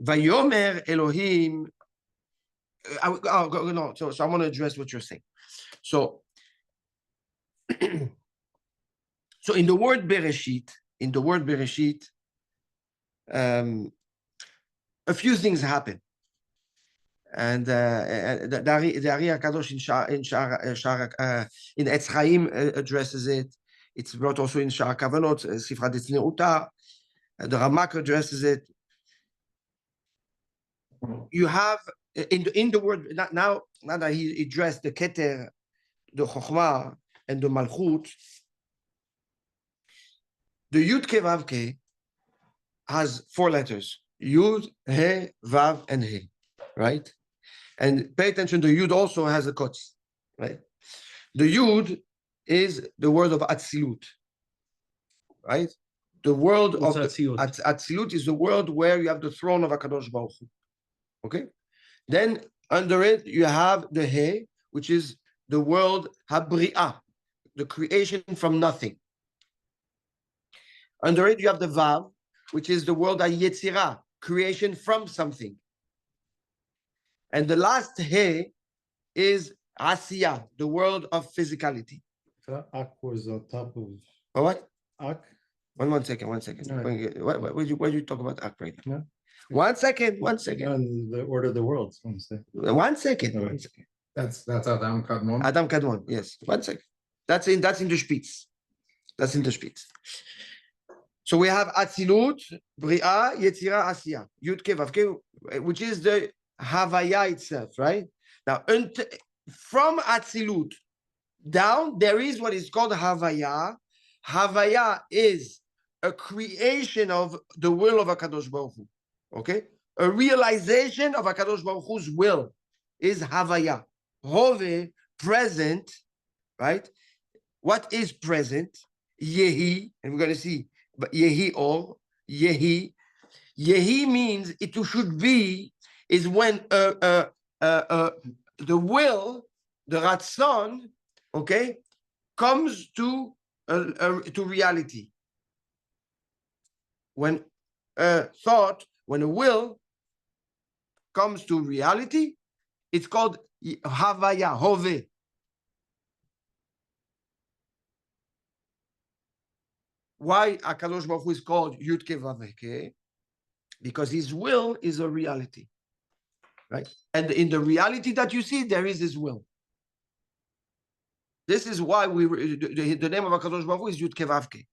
Vayomer Elohim. No, so I want to address what you're saying. So, so in the word Bereshit, a few things happen. And the Ari HaKadosh in Etz Chaim addresses it. It's brought also in Sha'ar Kavanot, Sifra Detzniuta. The Ramak addresses it. You have in the word now that he addressed the Keter, the Chokhmah, and the Malchut, the Yud Ke Vav Ke has 4 letters: Yud, He, Vav, and He, right? And pay attention, the Yud also has a Kotz, right? The Yud is the word of Atzilut, right? The world What's of Atzilut? Atzilut is the world where you have the throne of HaKadosh Baruch Hu. Okay? Then under it, you have the He, which is the world Habri'ah, the creation from nothing. Under it, you have the Vav, which is the world HaYetzirah, creation from something. And the last He is Asiyah, the world of physicality. Ak was on top of What? Ak. One second. All right. What do you talk about Ak right now? No. 1 second. On the order of the worlds. 1 second. All right. 1 second. That's Adam Kadmon. Adam Kadmon, yes. 1 second. That's in the Spitz. That's in the Spitz. So we have Atzilut, Bri'ah, Yetzirah, Asiyah, Yud Ke Vav Ke, which is the Havaya itself, right? Now, from Atzilut down, there is what is called Havaya. Havaya is a creation of the will of HaKadosh Baruch Hu, okay? A realization of HaKadosh Baruch Hu's will is Havaya. Hove, present, right? What is present? Yehi, and we're going to see, but Yehi or Yehi. Yehi means it should be, is when the will, the Ratzon, okay, comes to reality. When a thought, when a will comes to reality, it's called Havaya, Hove. Why HaKadosh Baruch Hu is called Yud Ke Vav Ke? Because his will is a reality, right? And in the reality that you see, there is his will. This is why the name of HaKadosh Baruch Hu is Yud Ke Vav Ke.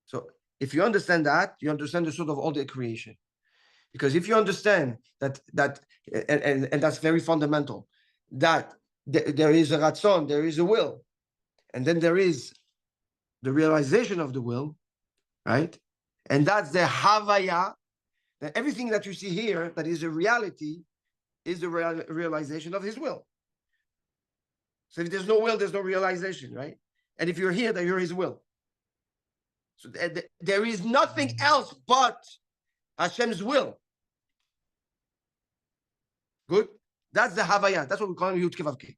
So if you understand that, you understand the sort of all the creation. Because if you understand that and that's very fundamental, that there is a ratzon, there is a will, and then there is the realization of the will, right? And that's the havaya. That everything that you see here, that is a reality, is the realization of his will. So if there's no will, there's no realization, right? And if you're here, then you're his will. So there is nothing else but Hashem's will. Good? That's the Havaya. That's what we call him Yud Ke Vav Ke.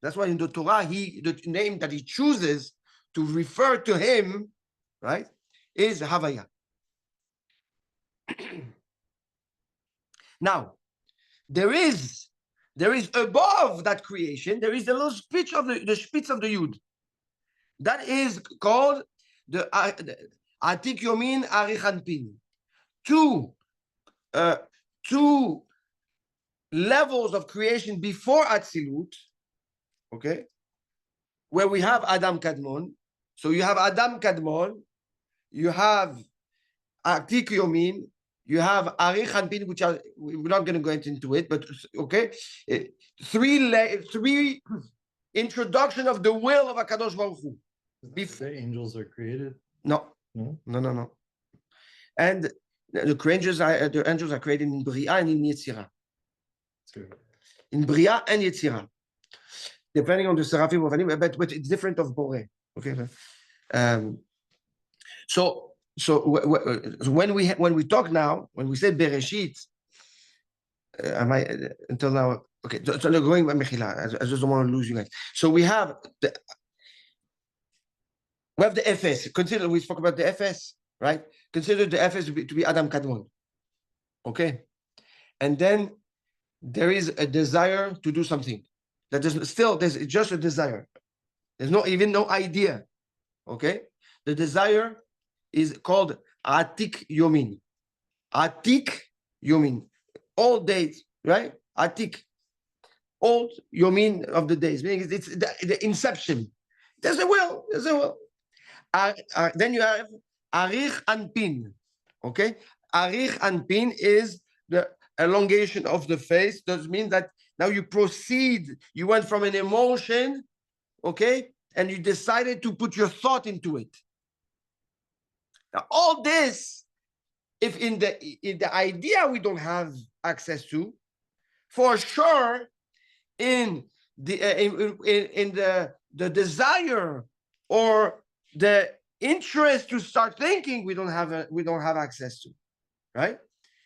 That's why in the Torah, the name that he chooses to refer to him, right, is Havaya. Now, there is above that creation, there is a little spitz of the spitz of the Yud. That is called the Atik Yomin Arich Anpin. To two levels of creation before Atzilut, okay, where we have Adam Kadmon. So you have Adam Kadmon, you have Atik Yomin, you have Arich Hanpin, which are, we're not going to go into it, but okay, three introduction of the will of HaKadosh Baruch Hu. The angels are created. No. No? No. And the angels are created in Bria and in Yetzirah. In Bria and Yetzirah. Depending on the Seraphim of Anim, but it's different of Boreh. Okay. So when we talk now, when we say Bereshit, until now, okay, so going by Mechila, I just don't want to lose you guys. So we have the FS. Consider, we spoke about the FS, right? Consider the FS to be Adam Kadmon. Okay. And then there is a desire to do something. There's just a desire. There's no idea. Okay. The desire is called Atik Yomin. Atik Yomin. Old days, right? Atik. Old Yomin of the days. Meaning it's the inception. There's a will. Then you have Arich Anpin. Okay? Arich Anpin is the elongation of the face. Does mean that now you proceed. You went from an emotion, okay, and you decided to put your thought into it. Now, all this, if in the idea we don't have access to, for sure, in the desire or the interest to start thinking, we don't have access to, right?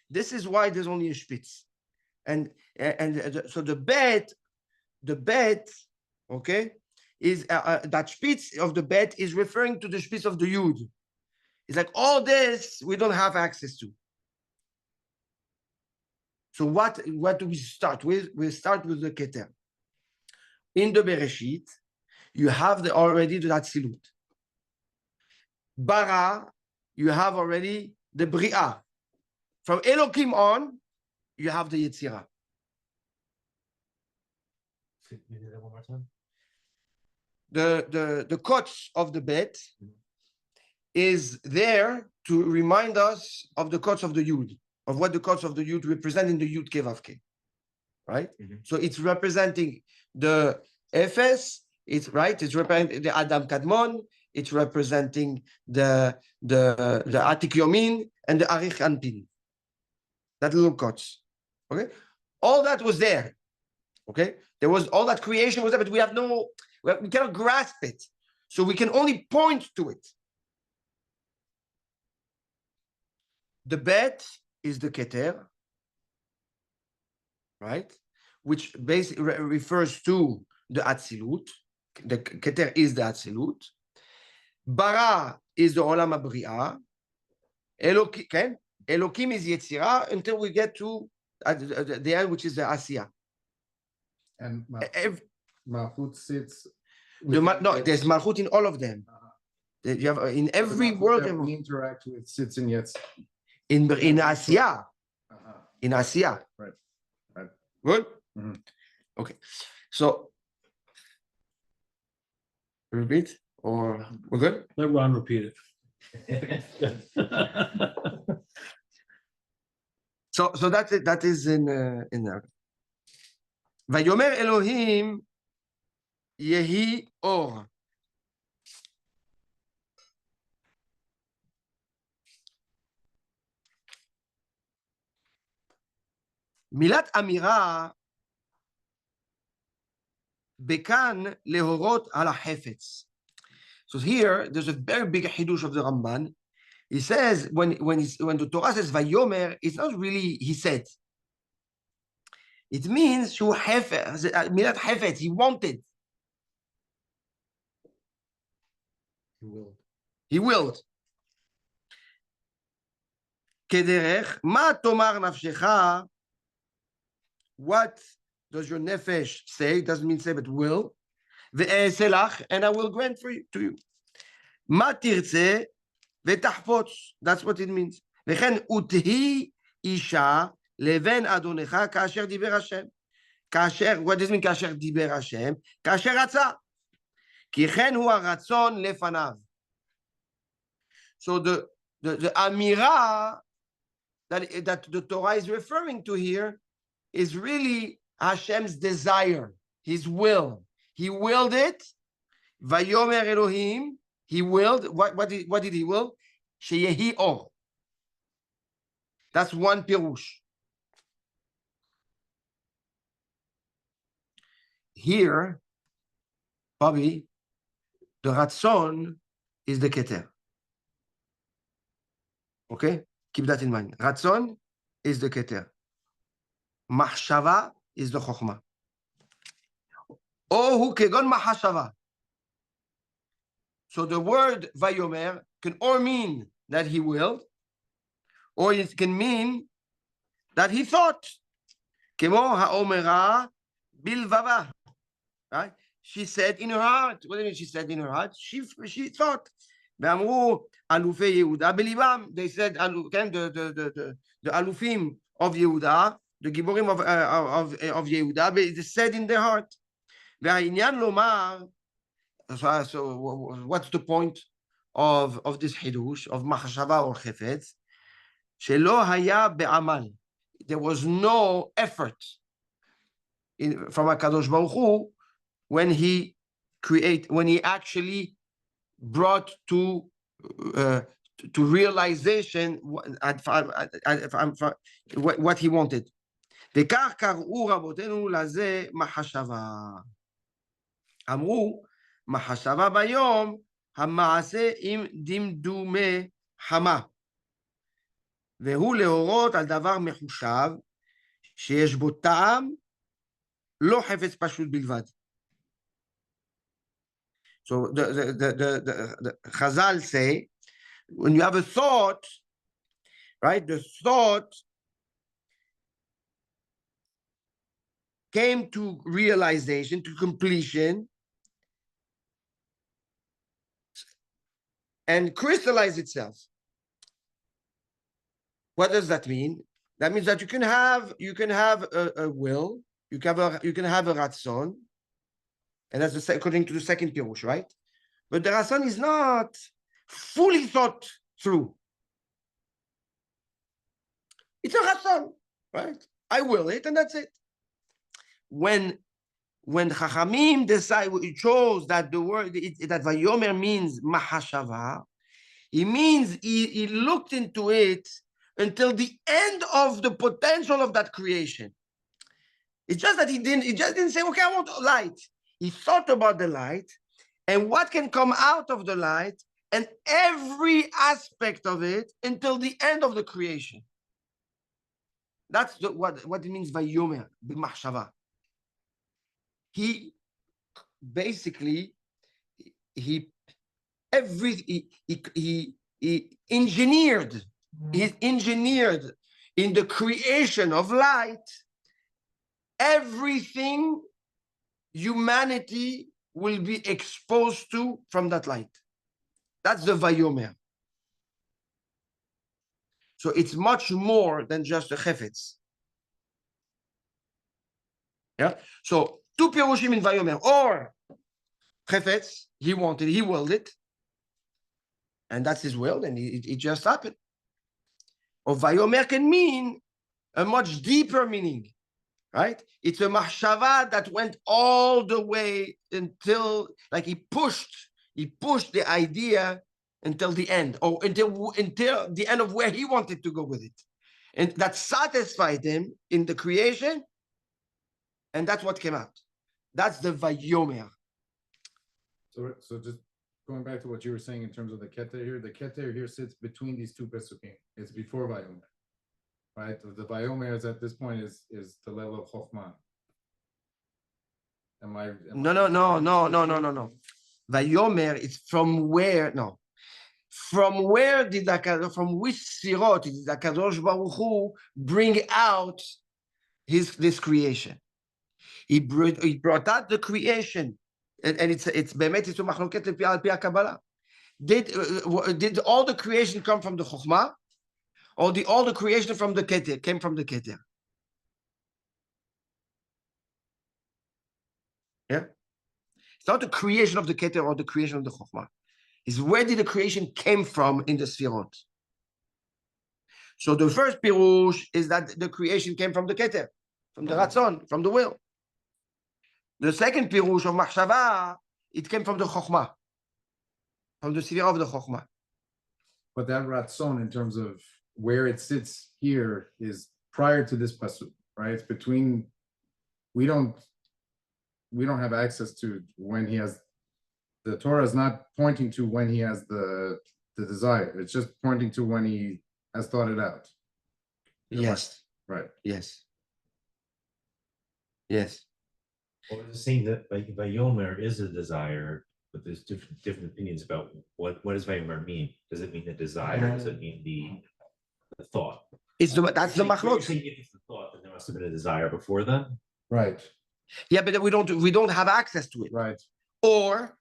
This is why there's only a spitz, and so the bet, okay, is that spitz of the bet is referring to the spitz of the yud. It's like all this we don't have access to. So what do we start with? We start with the keter. In the Bereshit, you have already the Atzilut. Bara, you have already the Bria. From Elokim on, you have the Yetzirah. Can you do that one more time? The kots of the bet is there to remind us of the kots of the Yud, of what the kots of the Yud represent in the Yud Kevavke, right? So it's representing the Efes, it's representing the Adam Kadmon, it's representing the Atik Yomin and the Arich Anpin. That little kots, okay? All that was there, okay? There was all that creation was there, but we cannot grasp it. So we can only point to it. The bet is the keter, right? Which basically refers to the Atzilut. The keter is the Atzilut. Bara is the Olam HaBri'ah. Elokim is Yetzirah until we get to the end, which is the Asiyah. And Malchut sits. There's Malchut in all of them. You have in every world that we interact with sits in Yetz. In Asiyah. In Asiyah. Right. Good? Okay. So repeat or we're good? Let Ron repeat it. So that is in there. Vayomer Elohim yehi or. Milat amira bekan lehorot ala hefetz. So here there's a very big hidush of the Ramban. He says when the Torah says Vayomer, it's not really he said. It means shu hefetz, milat hefetz. He wanted. He willed. Kederech ma tomar nafshecha. What does your nefesh say? It doesn't mean say, but will. Ve'eselach, and I will grant to you. Ma tirtze ve'tahpotz. That's what it means. Ve'chen uthi אישה לבין אדונך כאשר דיבר השם. כאשר, what does it mean כאשר דיבר השם? כאשר רצה. כי כן הוא הרצון לפניו. So the אמירה that the Torah is referring to here is really Hashem's desire, his will. He willed it. Vayomer Elohim, he willed. What did he will? Sheyehi or. That's one pirush. Here, Bobby, the Ratzon is the Keter. Okay? Keep that in mind. Ratzon is the Keter. Mahshava is the Chokhmah. Ohu kegon mahashava. So the word Vayomer can or mean that he willed, or it can mean that he thought. Kemo ha'omera bilvava. Right? She said in her heart. What do you mean she said in her heart? She thought. ואמרו אלופי יהודה בליבם. They said, the אלופים of Yehuda, the גיבורים of Yehuda, they said in their heart. והעניין לומר, so what's the point of this חידוש, of מחשבה or חפץ? שלא היה בעמל. There was no effort from HaKadosh Baruch Hu when he actually brought to realization what he wanted. וכך קראו רבותינו לזה מחשבה. אמרו, מחשבה ביום, המעשה עם דמדומי חמה. והוא להורות על דבר מחושב, שיש בו טעם, לא חפץ פשוט בלבד. So the Chazal say, when you have a thought, right, the thought came to realization, to completion, and crystallized itself. What does that mean? That means that you can have a will, you can have a ratzon, and that's according to the second pirush, right? But the ratzon is not fully thought through. It's a ratzon, right? I will it, and that's it. When Chachamim chose that the word that Vayomer means mahashava, it means he looked into it until the end of the potential of that creation. It's just that he just didn't say, okay, I want light. He thought about the light and what can come out of the light and every aspect of it until the end of the creation. That's what it means Vayomer, b'machshava. He basically he engineered in the creation of light everything humanity will be exposed to from that light. That's the Vayomer. So it's much more than just a chefetz. Yeah. So two pirushim in Vayomer, or chefetz, he willed it, and that's his will, and it just happened. Or Vayomer can mean a much deeper meaning, right? It's a mahshava that went all the way until, like he pushed the idea until the end, or until the end of where he wanted to go with it. And that satisfied him in the creation, and that's what came out. That's the Vayomer. So just going back to what you were saying in terms of the Keter here, the Keter here sits between these two Pesukim. It's before Vayomer, right? The Vayomer is at this point is the level of Chokhmah. No. Vayomer is from where from which Sirot did the Kadosh Baruch Hu bring out this creation? He brought out the creation, and it's bemet it's machloket al pi Kabbalah. Did all the creation come from the Chokhmah, All the creation from the Keter came from the Keter. Yeah? It's not the creation of the Keter or the creation of the Chokhmah. It's where did the creation came from in the Sfirot. So the first Pirush is that the creation came from the Keter, from the Ratzon, from the will. The second Pirush of Machshava, it came from the Chokhmah, from the Sfirah of the Chokhmah. But that Ratzon, in terms of where it sits here, is prior to this pasuk, right? It's between. We don't have access to when he has. The Torah is not pointing to when he has the desire. It's just pointing to when he has thought it out. Yes. Right. Yes. Yes. Or is it saying that Vayomer is a desire, but there's different opinions about what does Vayomer mean? Does it mean the desire? Does it mean the thought? That's the You're machlok. saying if it's the thought, then there must have been a desire before then? Right. Yeah, but we don't have access to it. Right. Or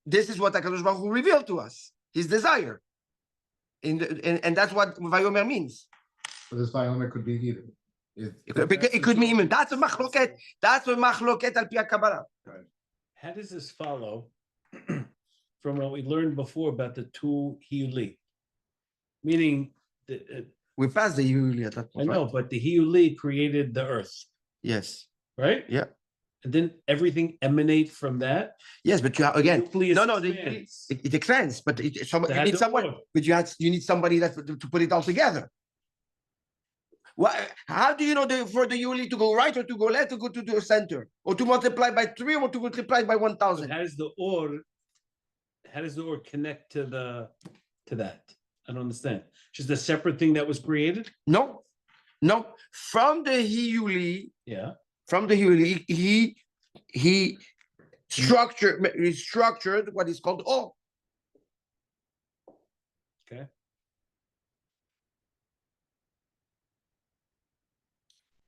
this is what HaKadosh Baruch Hu revealed to us, his desire. And that's what Vayomer means. So this Vayomer could be either. It could mean even. That's a machloket. That's a machloket al pi HaKabbalah. How does this follow from what we learned before about the two Hiyuli? Meaning, We passed the Yuli at that I point. know, Right? but the Hiyuli created the earth, Yes. right? Yeah. And then everything emanate from that. Yes, but you have again. Nucleus No, expands. it expands, but you had need the someone. order. But you need somebody to put it all together. How do you know for the Yuli to go right or to go left, to go to the center, or to multiply by 3 or to multiply by 1,000? How does the or connect to that? I don't understand. Just a separate thing that was created? No. From the Hiyuli, Yeah. he structured what is called or. Okay.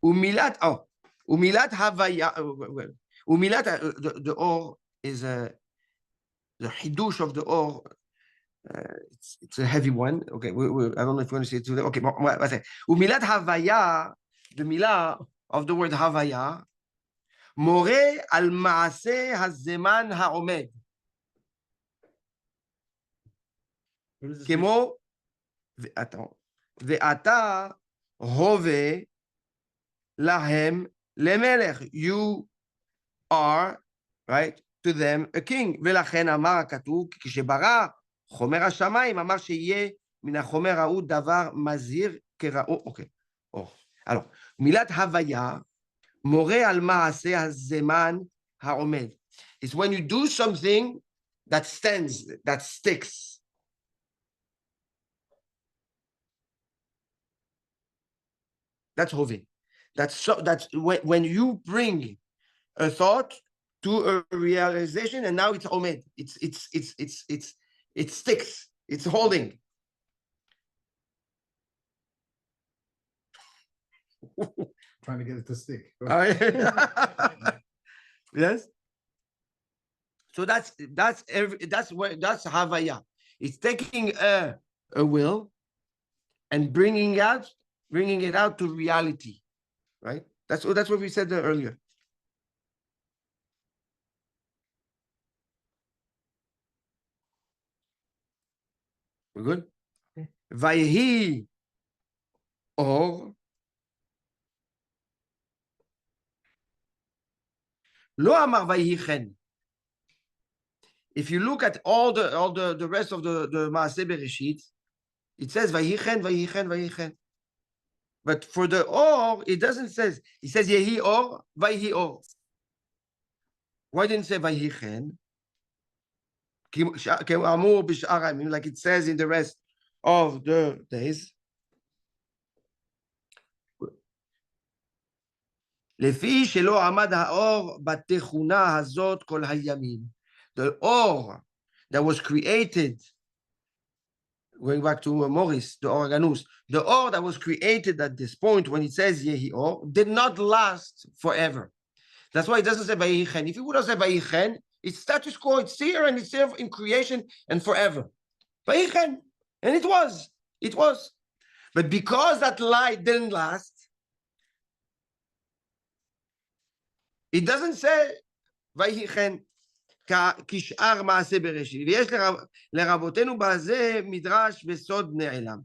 Umilat Havaya. The or is the hidush of the or. It's a heavy one. Okay, I don't know if you want to say it today. Okay, Umilat Havaya, the milah of the word Havaya, more al maasei hazeman ha'omed. What does this כמו, ואתה הווה להם למלך. You are, right, to them a king. ולכן אמר הכתוב, כשברא חומר השמיים, אמר שיהיה מן החומר ההוא דבר מזהיר כראו. אוקיי. Alors, מילת הוויה, מורה על מעשה הזמן העומד. It's when you do something that stands, that sticks. That's Hovi. That's when you bring a thought to a realization, and now it's Omed. It sticks. It's holding. Trying to get it to stick. Yes. So that's Havaya. It's taking a will and bringing it out to reality, right? That's what we said earlier. We're good? Vayehi or lo amar vayehi chen. If you look at all the rest of the Maasei Bereshit, it says vayehi chen, vayehi chen, vayehi chen. But for the or, it doesn't say. It says yehi or, vayehi or. Why didn't it say vayehi chen? Like it says in the rest of the days. לפי שלא עמד האור בתכונה הזאת כל הימים. The or that was created, going back to Morris, the Organus, the or that was created at this point when it says yehi or did not last forever. That's why it doesn't say vayehi chen. If it would have said vayehi chen, it's status quo, it's here and it's here in creation and forever. Vayehi chen. And it was. But because that light didn't last, it doesn't say, ויהי כן כשאר מעשה בראשית. ויש לרבותינו בזה מדרש בסוד נעלם.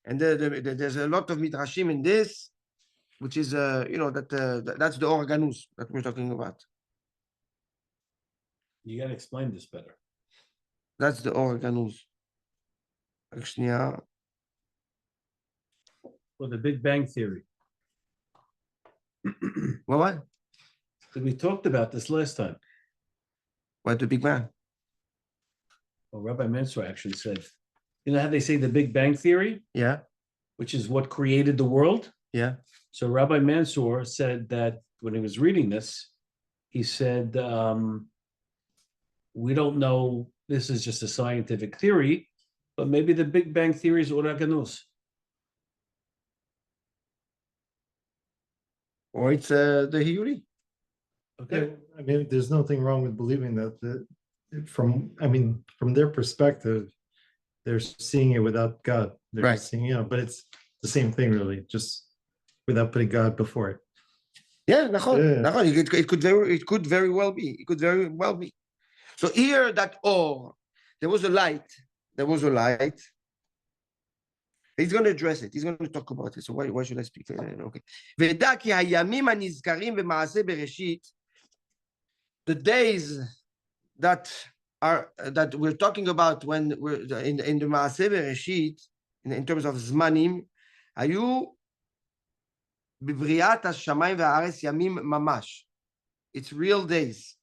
And there's a lot of midrashim in this, which is, that's the organus that we're talking about. You gotta explain this better. That's the organus. רק שנייה. For the Big Bang Theory. What? We talked about this last time. What, the Big Bang? Well, Rabbi Mansour actually said, you know how they say the Big Bang Theory, Yeah, which is what created the world? yeah. So Rabbi Mansour said that when he was reading this, he said, we don't know, this is just a scientific theory, but maybe the Big Bang Theory is oraganus. Or it's the Hiyuri. Okay. I mean, there's nothing wrong with believing that, from their perspective, they're seeing it without God. They're Right. seeing, but it's the same thing really, just without putting God before it. Yeah, נכון, Yeah. נכון. It could very well be. It could very well be. So here that there was a light. He's going to address it. He's going to talk about it. So why should I speak? Okay. וידע כי הימים הנזכרים במעשה בראשית, the days that we're talking about when we're in the Maasei Bereshit, in terms of זמנים, היו בבריאת השמיים והארץ ימים ממש. It's real days.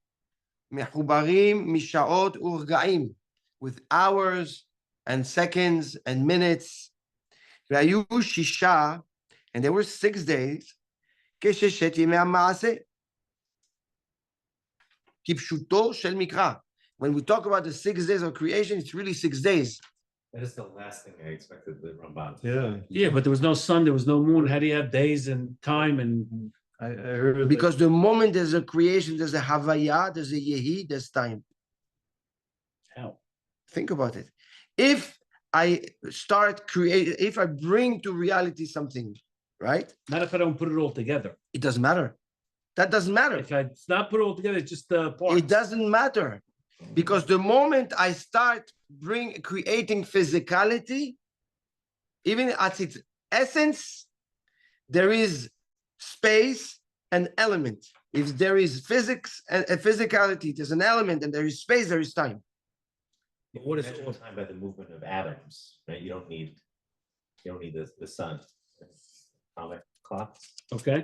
מחוברים משעות ורגעים, with hours and seconds and minutes. והיו שישה, and there were 6 days, כששת ימי המעשה. כפשוטו של מקרא. When we talk about the 6 days of creation, it's really 6 days. That is the last thing I expected the Ramban. Yeah, Yeah, but there was no sun, there was no moon. How do you have days and time and I heard Because the moment there's a creation, there's a Havaya, there's a Yehi, there's time. how? Think about it. If I start creating, if I bring to reality something, right? Not if I don't put it all together. It doesn't matter. That doesn't matter. If I not put it all together, it's just parts. It doesn't matter. Because the moment I start creating physicality, even at its essence, there is space and element. If there is physics and physicality, there's an element, and there is space, there is time. But what is Imagine order? the time by the movement of atoms, right? You don't need the sun. Atomic clock. Okay.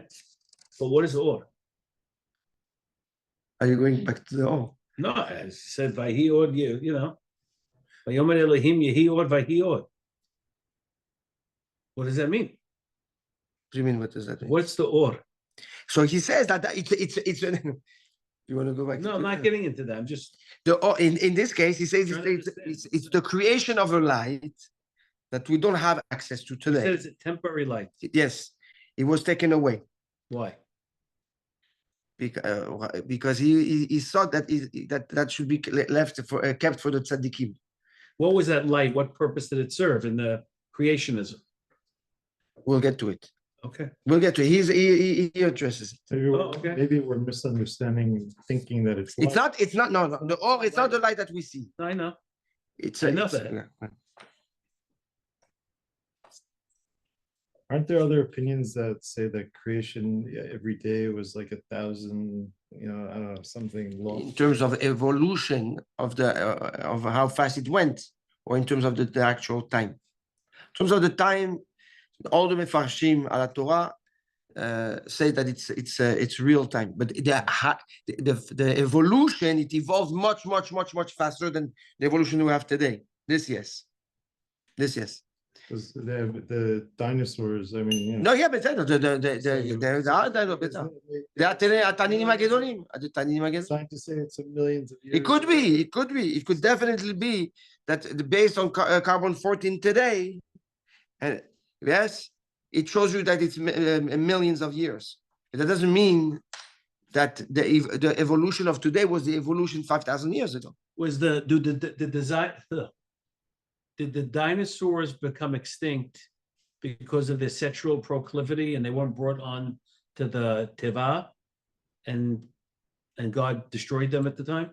But what is order? Are you going back to the No, as it said Vahi Od, you know. Vayomer Elohim Yehi Od Vahi Od. What does that mean? What do you mean? What does that mean? What's the order? So he says that it's you want to go back? No, to I'm not getting into that. I'm just in this case, he says Trying to understand. it's the creation of a light that we don't have access to it said today. it's a temporary light. Yes, it was taken away Why? because he thought that should be left for kept for the tzaddikim. What was that light? What purpose did it serve in the creationism? We'll get to it. Okay. We'll get to it. He addresses it. maybe, okay. maybe we're misunderstanding, thinking that it's. It's light. not. It's not. No. It's not the light that we see. I know. It's. I know it's- that. Aren't there other opinions that say that creation every day was like 1,000, I don't know, something In long? terms of evolution of how fast it went, or in terms of the actual time. In terms of the time, all the mefarshim ala Torah say that it's real time, but the evolution, it evolved much faster than the evolution we have today. This yes. Because the dinosaurs, I mean, No, yeah, בסדר, זה התנינים הגדולים, Scientists say it's a millions of years. It could definitely be that based on carbon-14 today, and yes, it shows you that it's millions of years. That doesn't mean that the evolution of today was the evolution 5,000 years ago. Was the design, did the dinosaurs become extinct because of their sexual proclivity and they weren't brought on to the Teva? And God destroyed them at the time?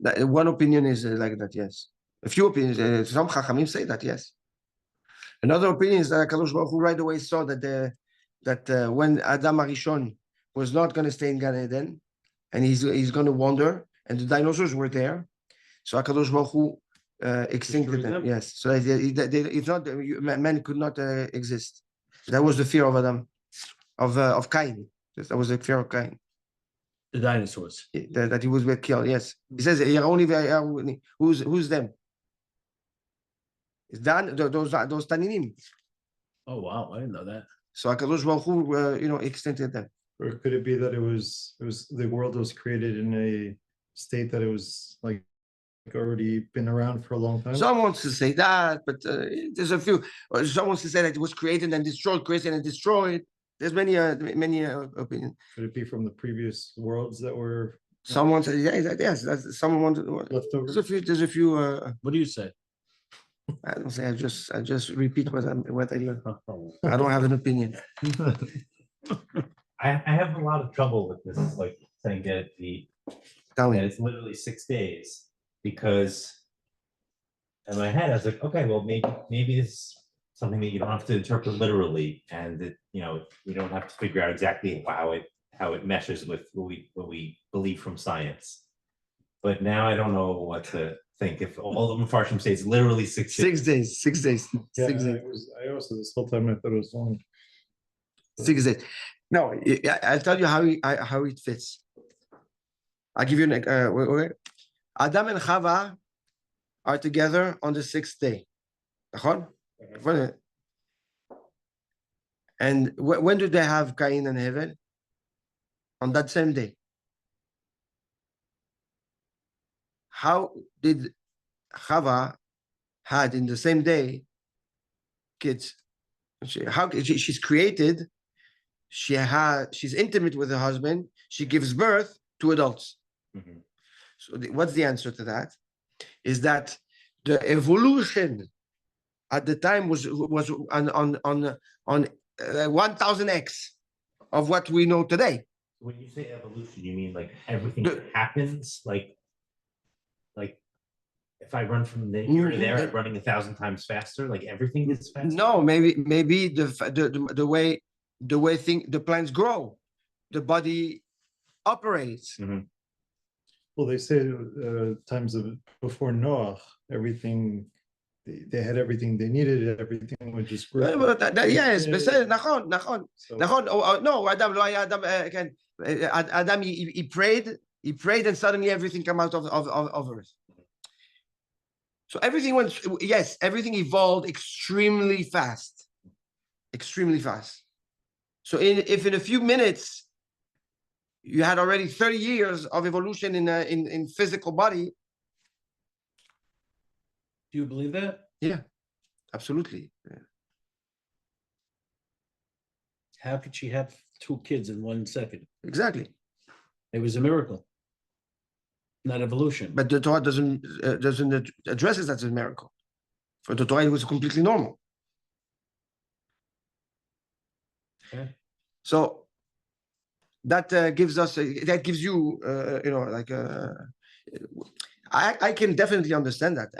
One opinion is like that, yes. A few opinions, some Chachamim say that, yes. Another opinion is that Kadosh Baruch Hu right away saw that when Adam Arishon was not going to stay in Gan Eden, and he's going to wander, and the dinosaurs were there, so Kadosh Baruch Hu extincted Destroyed them. them? Yes, so it's not man could not exist. That was the fear of Adam, of Cain. That was the fear of Cain. The dinosaurs. That he was killed. Yes, he says who's them? It's Dan, those Taninim. Oh, wow, I didn't know that. So Hakadosh Baruch Hu, extended them. Or could it be that it was the world was created in a state that it was like already been around for a long time? Some wants to say that, but there's a few. Some wants to say that it was created and destroyed, created and destroyed. There's many opinions. Could it be from the previous worlds that were Someone said, yes. That's someone wanted. left over? There's a few. What do you say? I don't say. I just repeat what I learned. I don't have an opinion. I have a lot of trouble with this, like saying that Tell that me. it's literally 6 days, because in my head I was like, okay, well maybe it's something that you don't have to interpret literally, and that you don't have to figure out exactly how it meshes with what we believe from science. But now I don't know what to think. If all the Mepharshim say it's literally 6 days. 6 days. 6 days. Yeah, 6 days. I also this whole time I thought it was long. 6 days. No, I'll tell you how it fits. I'll give you an Adam and Chava are together on the 6th day. And when do they have Cain and Hevel? On that same day. How did Chava had in the same day kids? She's created. She's intimate with her husband. She gives birth to adults. Mhm. So what's the answer to that? Is that the evolution at the time was on 1000x of what we know today. When you say evolution, you mean like everything The- that happens, like if I run from here to there, I'm running 1,000 times faster. Like everything is faster. No, maybe the way the plants grow, the body operates. Well, they say times of before Noah, everything they had everything they needed, everything would just grow. Yes, Yeah. בסדר, נכון. So- No, Adam לא היה Adam, Adam he prayed and suddenly everything came out of earth. So everything everything evolved extremely fast. So if in a few minutes you had already 30 years of evolution in physical body, Do you believe that? absolutely. How could she have 2 kids in 1 second? Exactly. It was a miracle, not evolution. But the Torah doesn't address it as a miracle. For the Torah, it was completely normal. Okay. So that gives you, I can definitely understand that.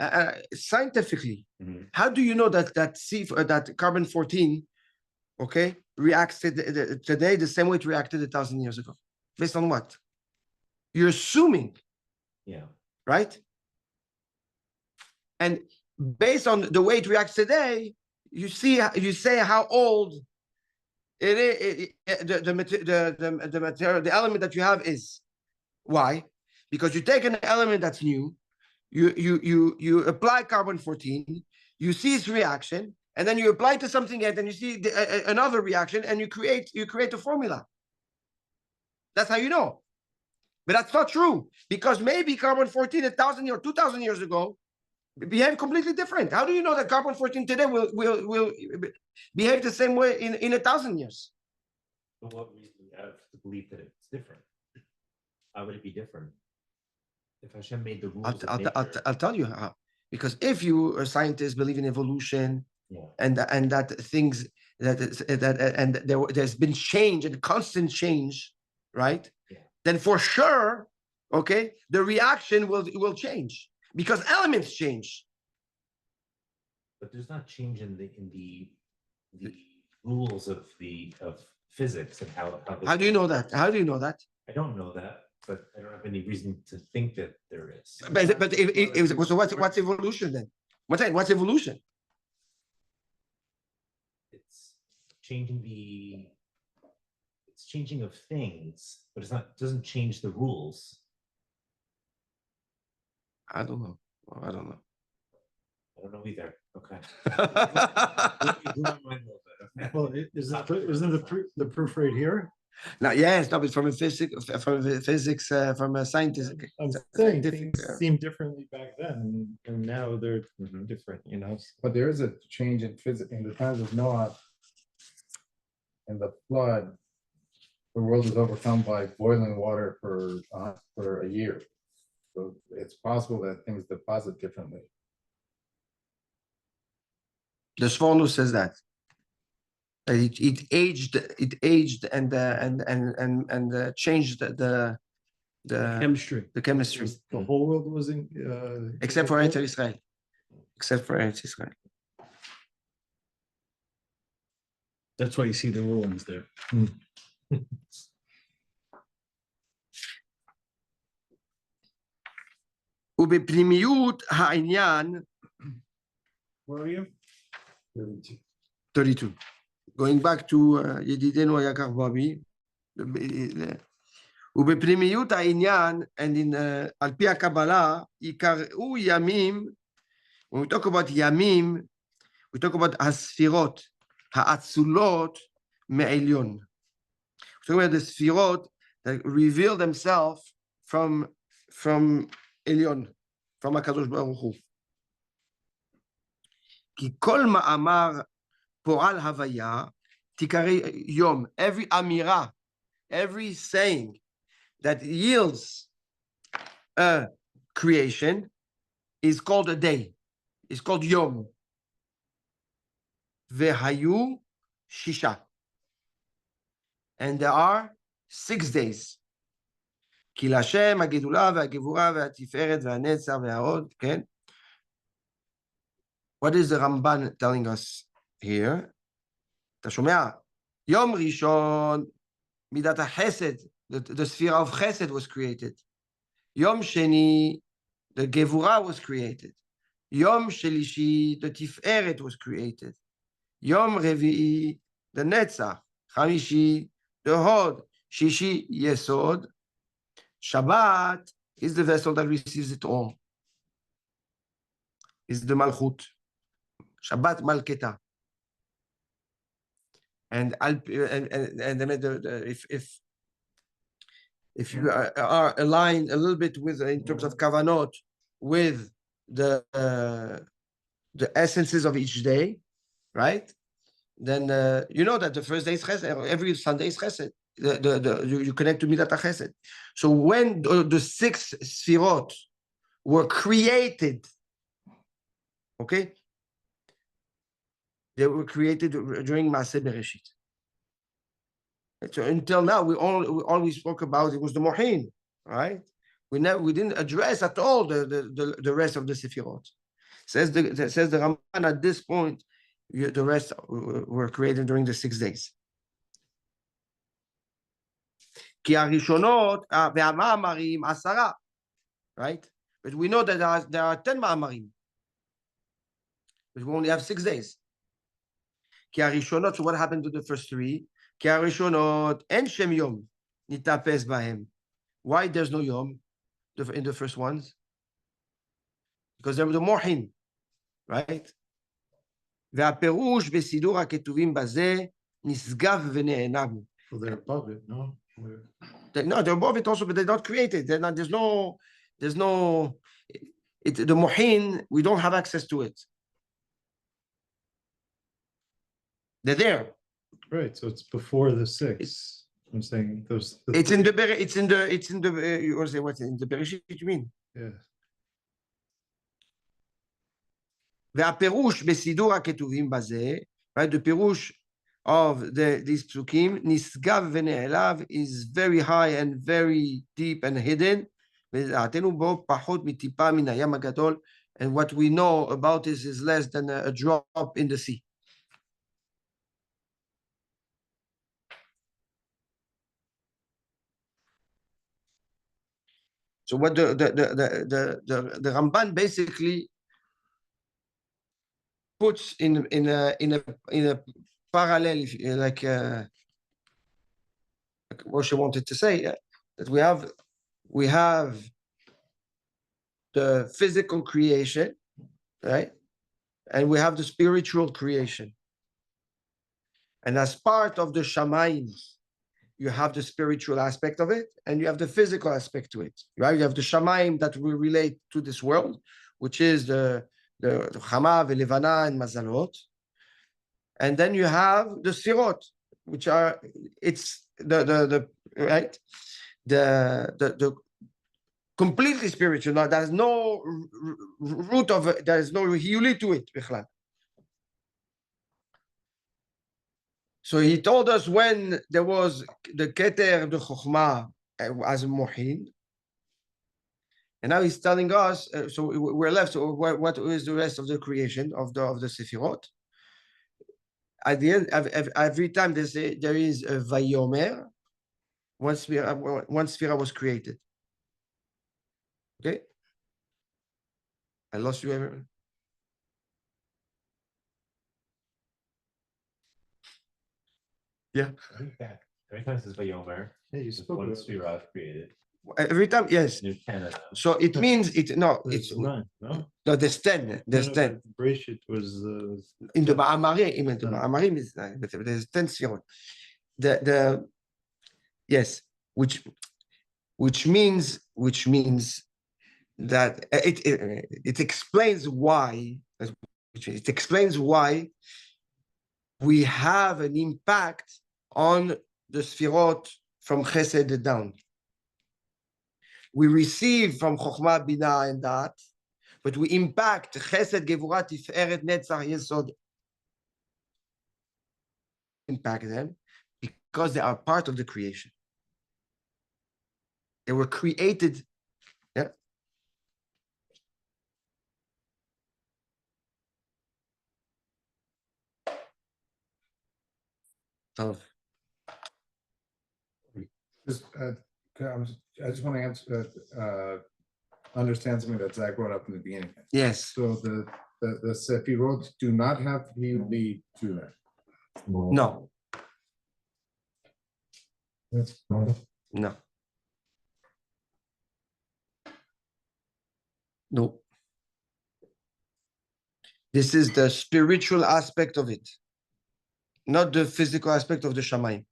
Scientifically, Mhm. how do you know that carbon 14, okay, reacts today the same way it reacted 1,000 years ago? Based on what? You're assuming, Yeah. right? And based on the way it reacts today, you say how old it is. The material, the element that you have is. Why? Because you take an element that's new, you apply carbon 14, you see its reaction, and then you apply it to something else, and you see another reaction, and you create a formula. That's how you know. But that's not true, because maybe carbon 14 1,000 or 2,000 years ago behave completely different. How do you know that carbon 14 today will behave the same way in 1,000 years? But what reason do you have to believe that it's different? How would it be different? If Hashem made the rules I'll, of I'll, I'll, nature, I'll tell you how. Because if you, a scientist, believe in evolution, yeah, and that things there's been change and constant change, right? Yeah. Then for sure, okay, the reaction will change because elements change. but there's not change in the rules of physics and how. How do you know that? How do you know that? I don't know that, but I don't have any reason to think that there is. But so what's evolution then? What's evolution? It's changing of things, but doesn't change the rules. I don't know. I don't know. I don't know either. Okay. Well, isn't the proof right here? Now, yes, no, but from a physics, from a scientist. I'm saying scientific, things seemed differently back then, and now they're different, you know? But there is a change in physics in the times of Noah and the flood. The world is overcome by boiling water for a year. So it's possible that things deposit differently. The Sforno says that. It aged and changed the Chemistry. chemistry, The whole world was in. except for Eretz Israel. Except for Eretz Israel. That's why you see the ruins there. ובפנימיות העניין, Where are you? 32. Going back to ידידנו היקר בובי, ובפנימיות העניין, and in, על פי הקבלה, יקראו ימים, when we talk about ימים, we talk about הספירות, האצולות מעליון. We're talking about the ספירות that reveal themselves from עליון, from הקדוש ברוך הוא. כי כל מאמר פועל הוויה, תיקרא יום. Every אמירה, every saying that yields a creation is called a day. It's called יום. והיו שישה. And there are 6 days. כי להשם הגדולה והגבורה והתפארת והנצר וההוד, כן? What is the Ramban telling us here? אתה שומע? יום ראשון, מידת החסד, the sphere of chesed was created. יום שני, the גבורה was created. יום שלישי, the תפארת was created. יום רביעי, the נצח. חמישי, the הוד. שישי, יסוד. Shabbat is the vessel that receives it all. Is the malchut. Shabbat malketa. And if you are aligned a little bit with, in terms of kavanot, with the essences of each day, right? Then you know that the first day is chesed, every Sunday is chesed. You connect to Midat HaChesed. So when the 6 Sfirot were created, okay, they were created during Maasei Bereshit. So until now, we always spoke about it was the Mohin, right? We didn't address at all the rest of the Sefirot. Says the Ramban at this point, the rest were created during the 6 days. כי הראשונות והמאמרים 10, right? But we know that there are 10 מאמרים. But we only have 6 days. כי הראשונות, so what happened to the first 3? כי הראשונות, אין שם יום, נתאפס בהם. Why there's no yom in the first ones? Because they were the מוחין, right? והפירוש בסידור הכתובים בזה, נשגב ונענם. Well, they're above it, no? No, they're above it also, but they're not created. They're not, there's no, the mohin, we don't have access to it. They're there. Right, so it's before the 6. I'm saying those. It's in the, you want to say what's in the Bereshit, you mean? Yeah. והפירוש בסידור הכתובים בזה, right, the פירוש of these פסוקים, נשגב ונעלב, is very high and very deep and hidden, ולדעתנו בו פחות מטיפה מן הים הגדול, and what we know about this is less than a drop in the sea. So what the Ramban basically puts in a parallel, like Moshe wanted to say, that we have the physical creation, right? And we have the spiritual creation. And as part of the Shamayim, you have the spiritual aspect of it, and you have the physical aspect to it, right? You have the Shamayim that will relate to this world, which is the Chama, Velevana, and Mazalot. And then you have the Sirot, which are, it's the right? The completely spiritual. Now, there's no root of it, there is no hiyuli to it. So he told us when there was the Keter, the Chokhmah, as a Mohin. And now he's telling us, so we're left, so what is the rest of the creation of the Sefirot? At the end, every time they say there is a Vayomer, one Sefirah was created. Okay? I lost you ever. Yeah. Every time it says Vayomer, Yeah, you spoke one about Sphira created. Every time, yes. New Canada. So it means it's no, it's it's nine, no? no. There's 10. There's 10 but Bereshit was in the Ma'amarim. In the No. Ma'amarim is 9, but there's 10 sirot. The yes, which means that it explains why. It explains why we have an impact on the Sfirot from Chesed down. We receive from Chokhmah, Bina, and Dat, but we impact Chesed, Gevurah, Tiferet, Netzach, Yesod. Impact them because they are part of the creation. They were created. Yeah. So, I just want to answer, understand something that Zach brought up in the beginning. yes. So the Sefirot do not have hiyuli to them. No. No. No. This is the spiritual aspect of it, not the physical aspect of the Shamayim.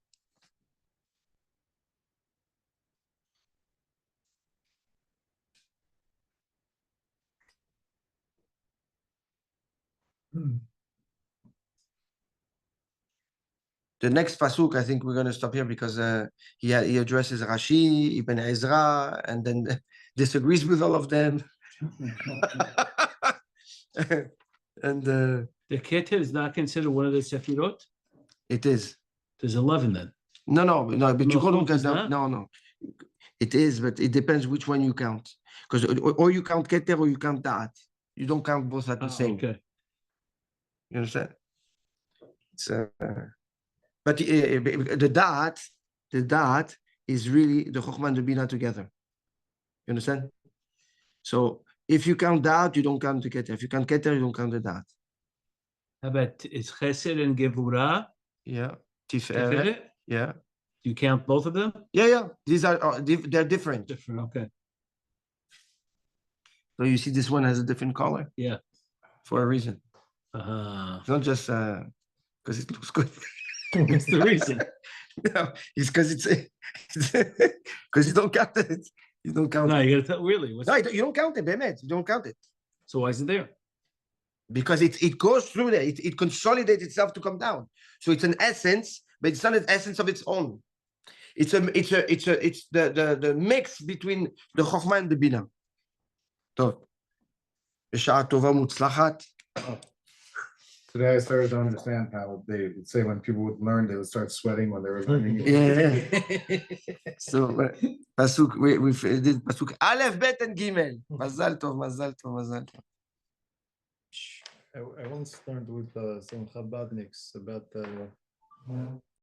The next pasuk, I think we're going to stop here because he addresses Rashi, Ibn Ezra, and then disagrees with all of them. And The Keter is not considered one of the Sefirot? it is. There's 11 then. No, but you Malchut couldn't is not? no. It is, but it depends which one you count. Because or you count Keter or you count Da'at. You don't count both at the same. Okay. You understand? It's, but the Da'at is really the Chokhmah and the Bina together. You understand? So if you count Da'at, you don't count the Keter. If you count Keter, you don't count the Da'at. How about it's Chesed and Gevurah? Yeah. Tiferet. Tiferet? Yeah. Do you count both of them? Yeah. These are they're different. Different, okay. So you see, this one has a different color. Yeah. For a reason. Uh-huh. It's not just because it looks good. What's the reason? No, it's because it's because you don't count it. You don't count No, it. you gotta tell, really? What's, No, you don't count it, Bemet. You don't count it. so why is it there? Because it goes through there. It consolidates itself to come down. So it's an essence, but it's not an essence of its own. It's the mix between the Chokhmah and the Bina. טוב. בשעה טובה מוצלחת. Today I started to understand how they would say when people would learn, they would start sweating when they were learning. Yeah. So, פסוק, we did פסוק א', ב', and ג'. מזל טוב, מזל טוב, מזל טוב. I once learned with some Chabadniks about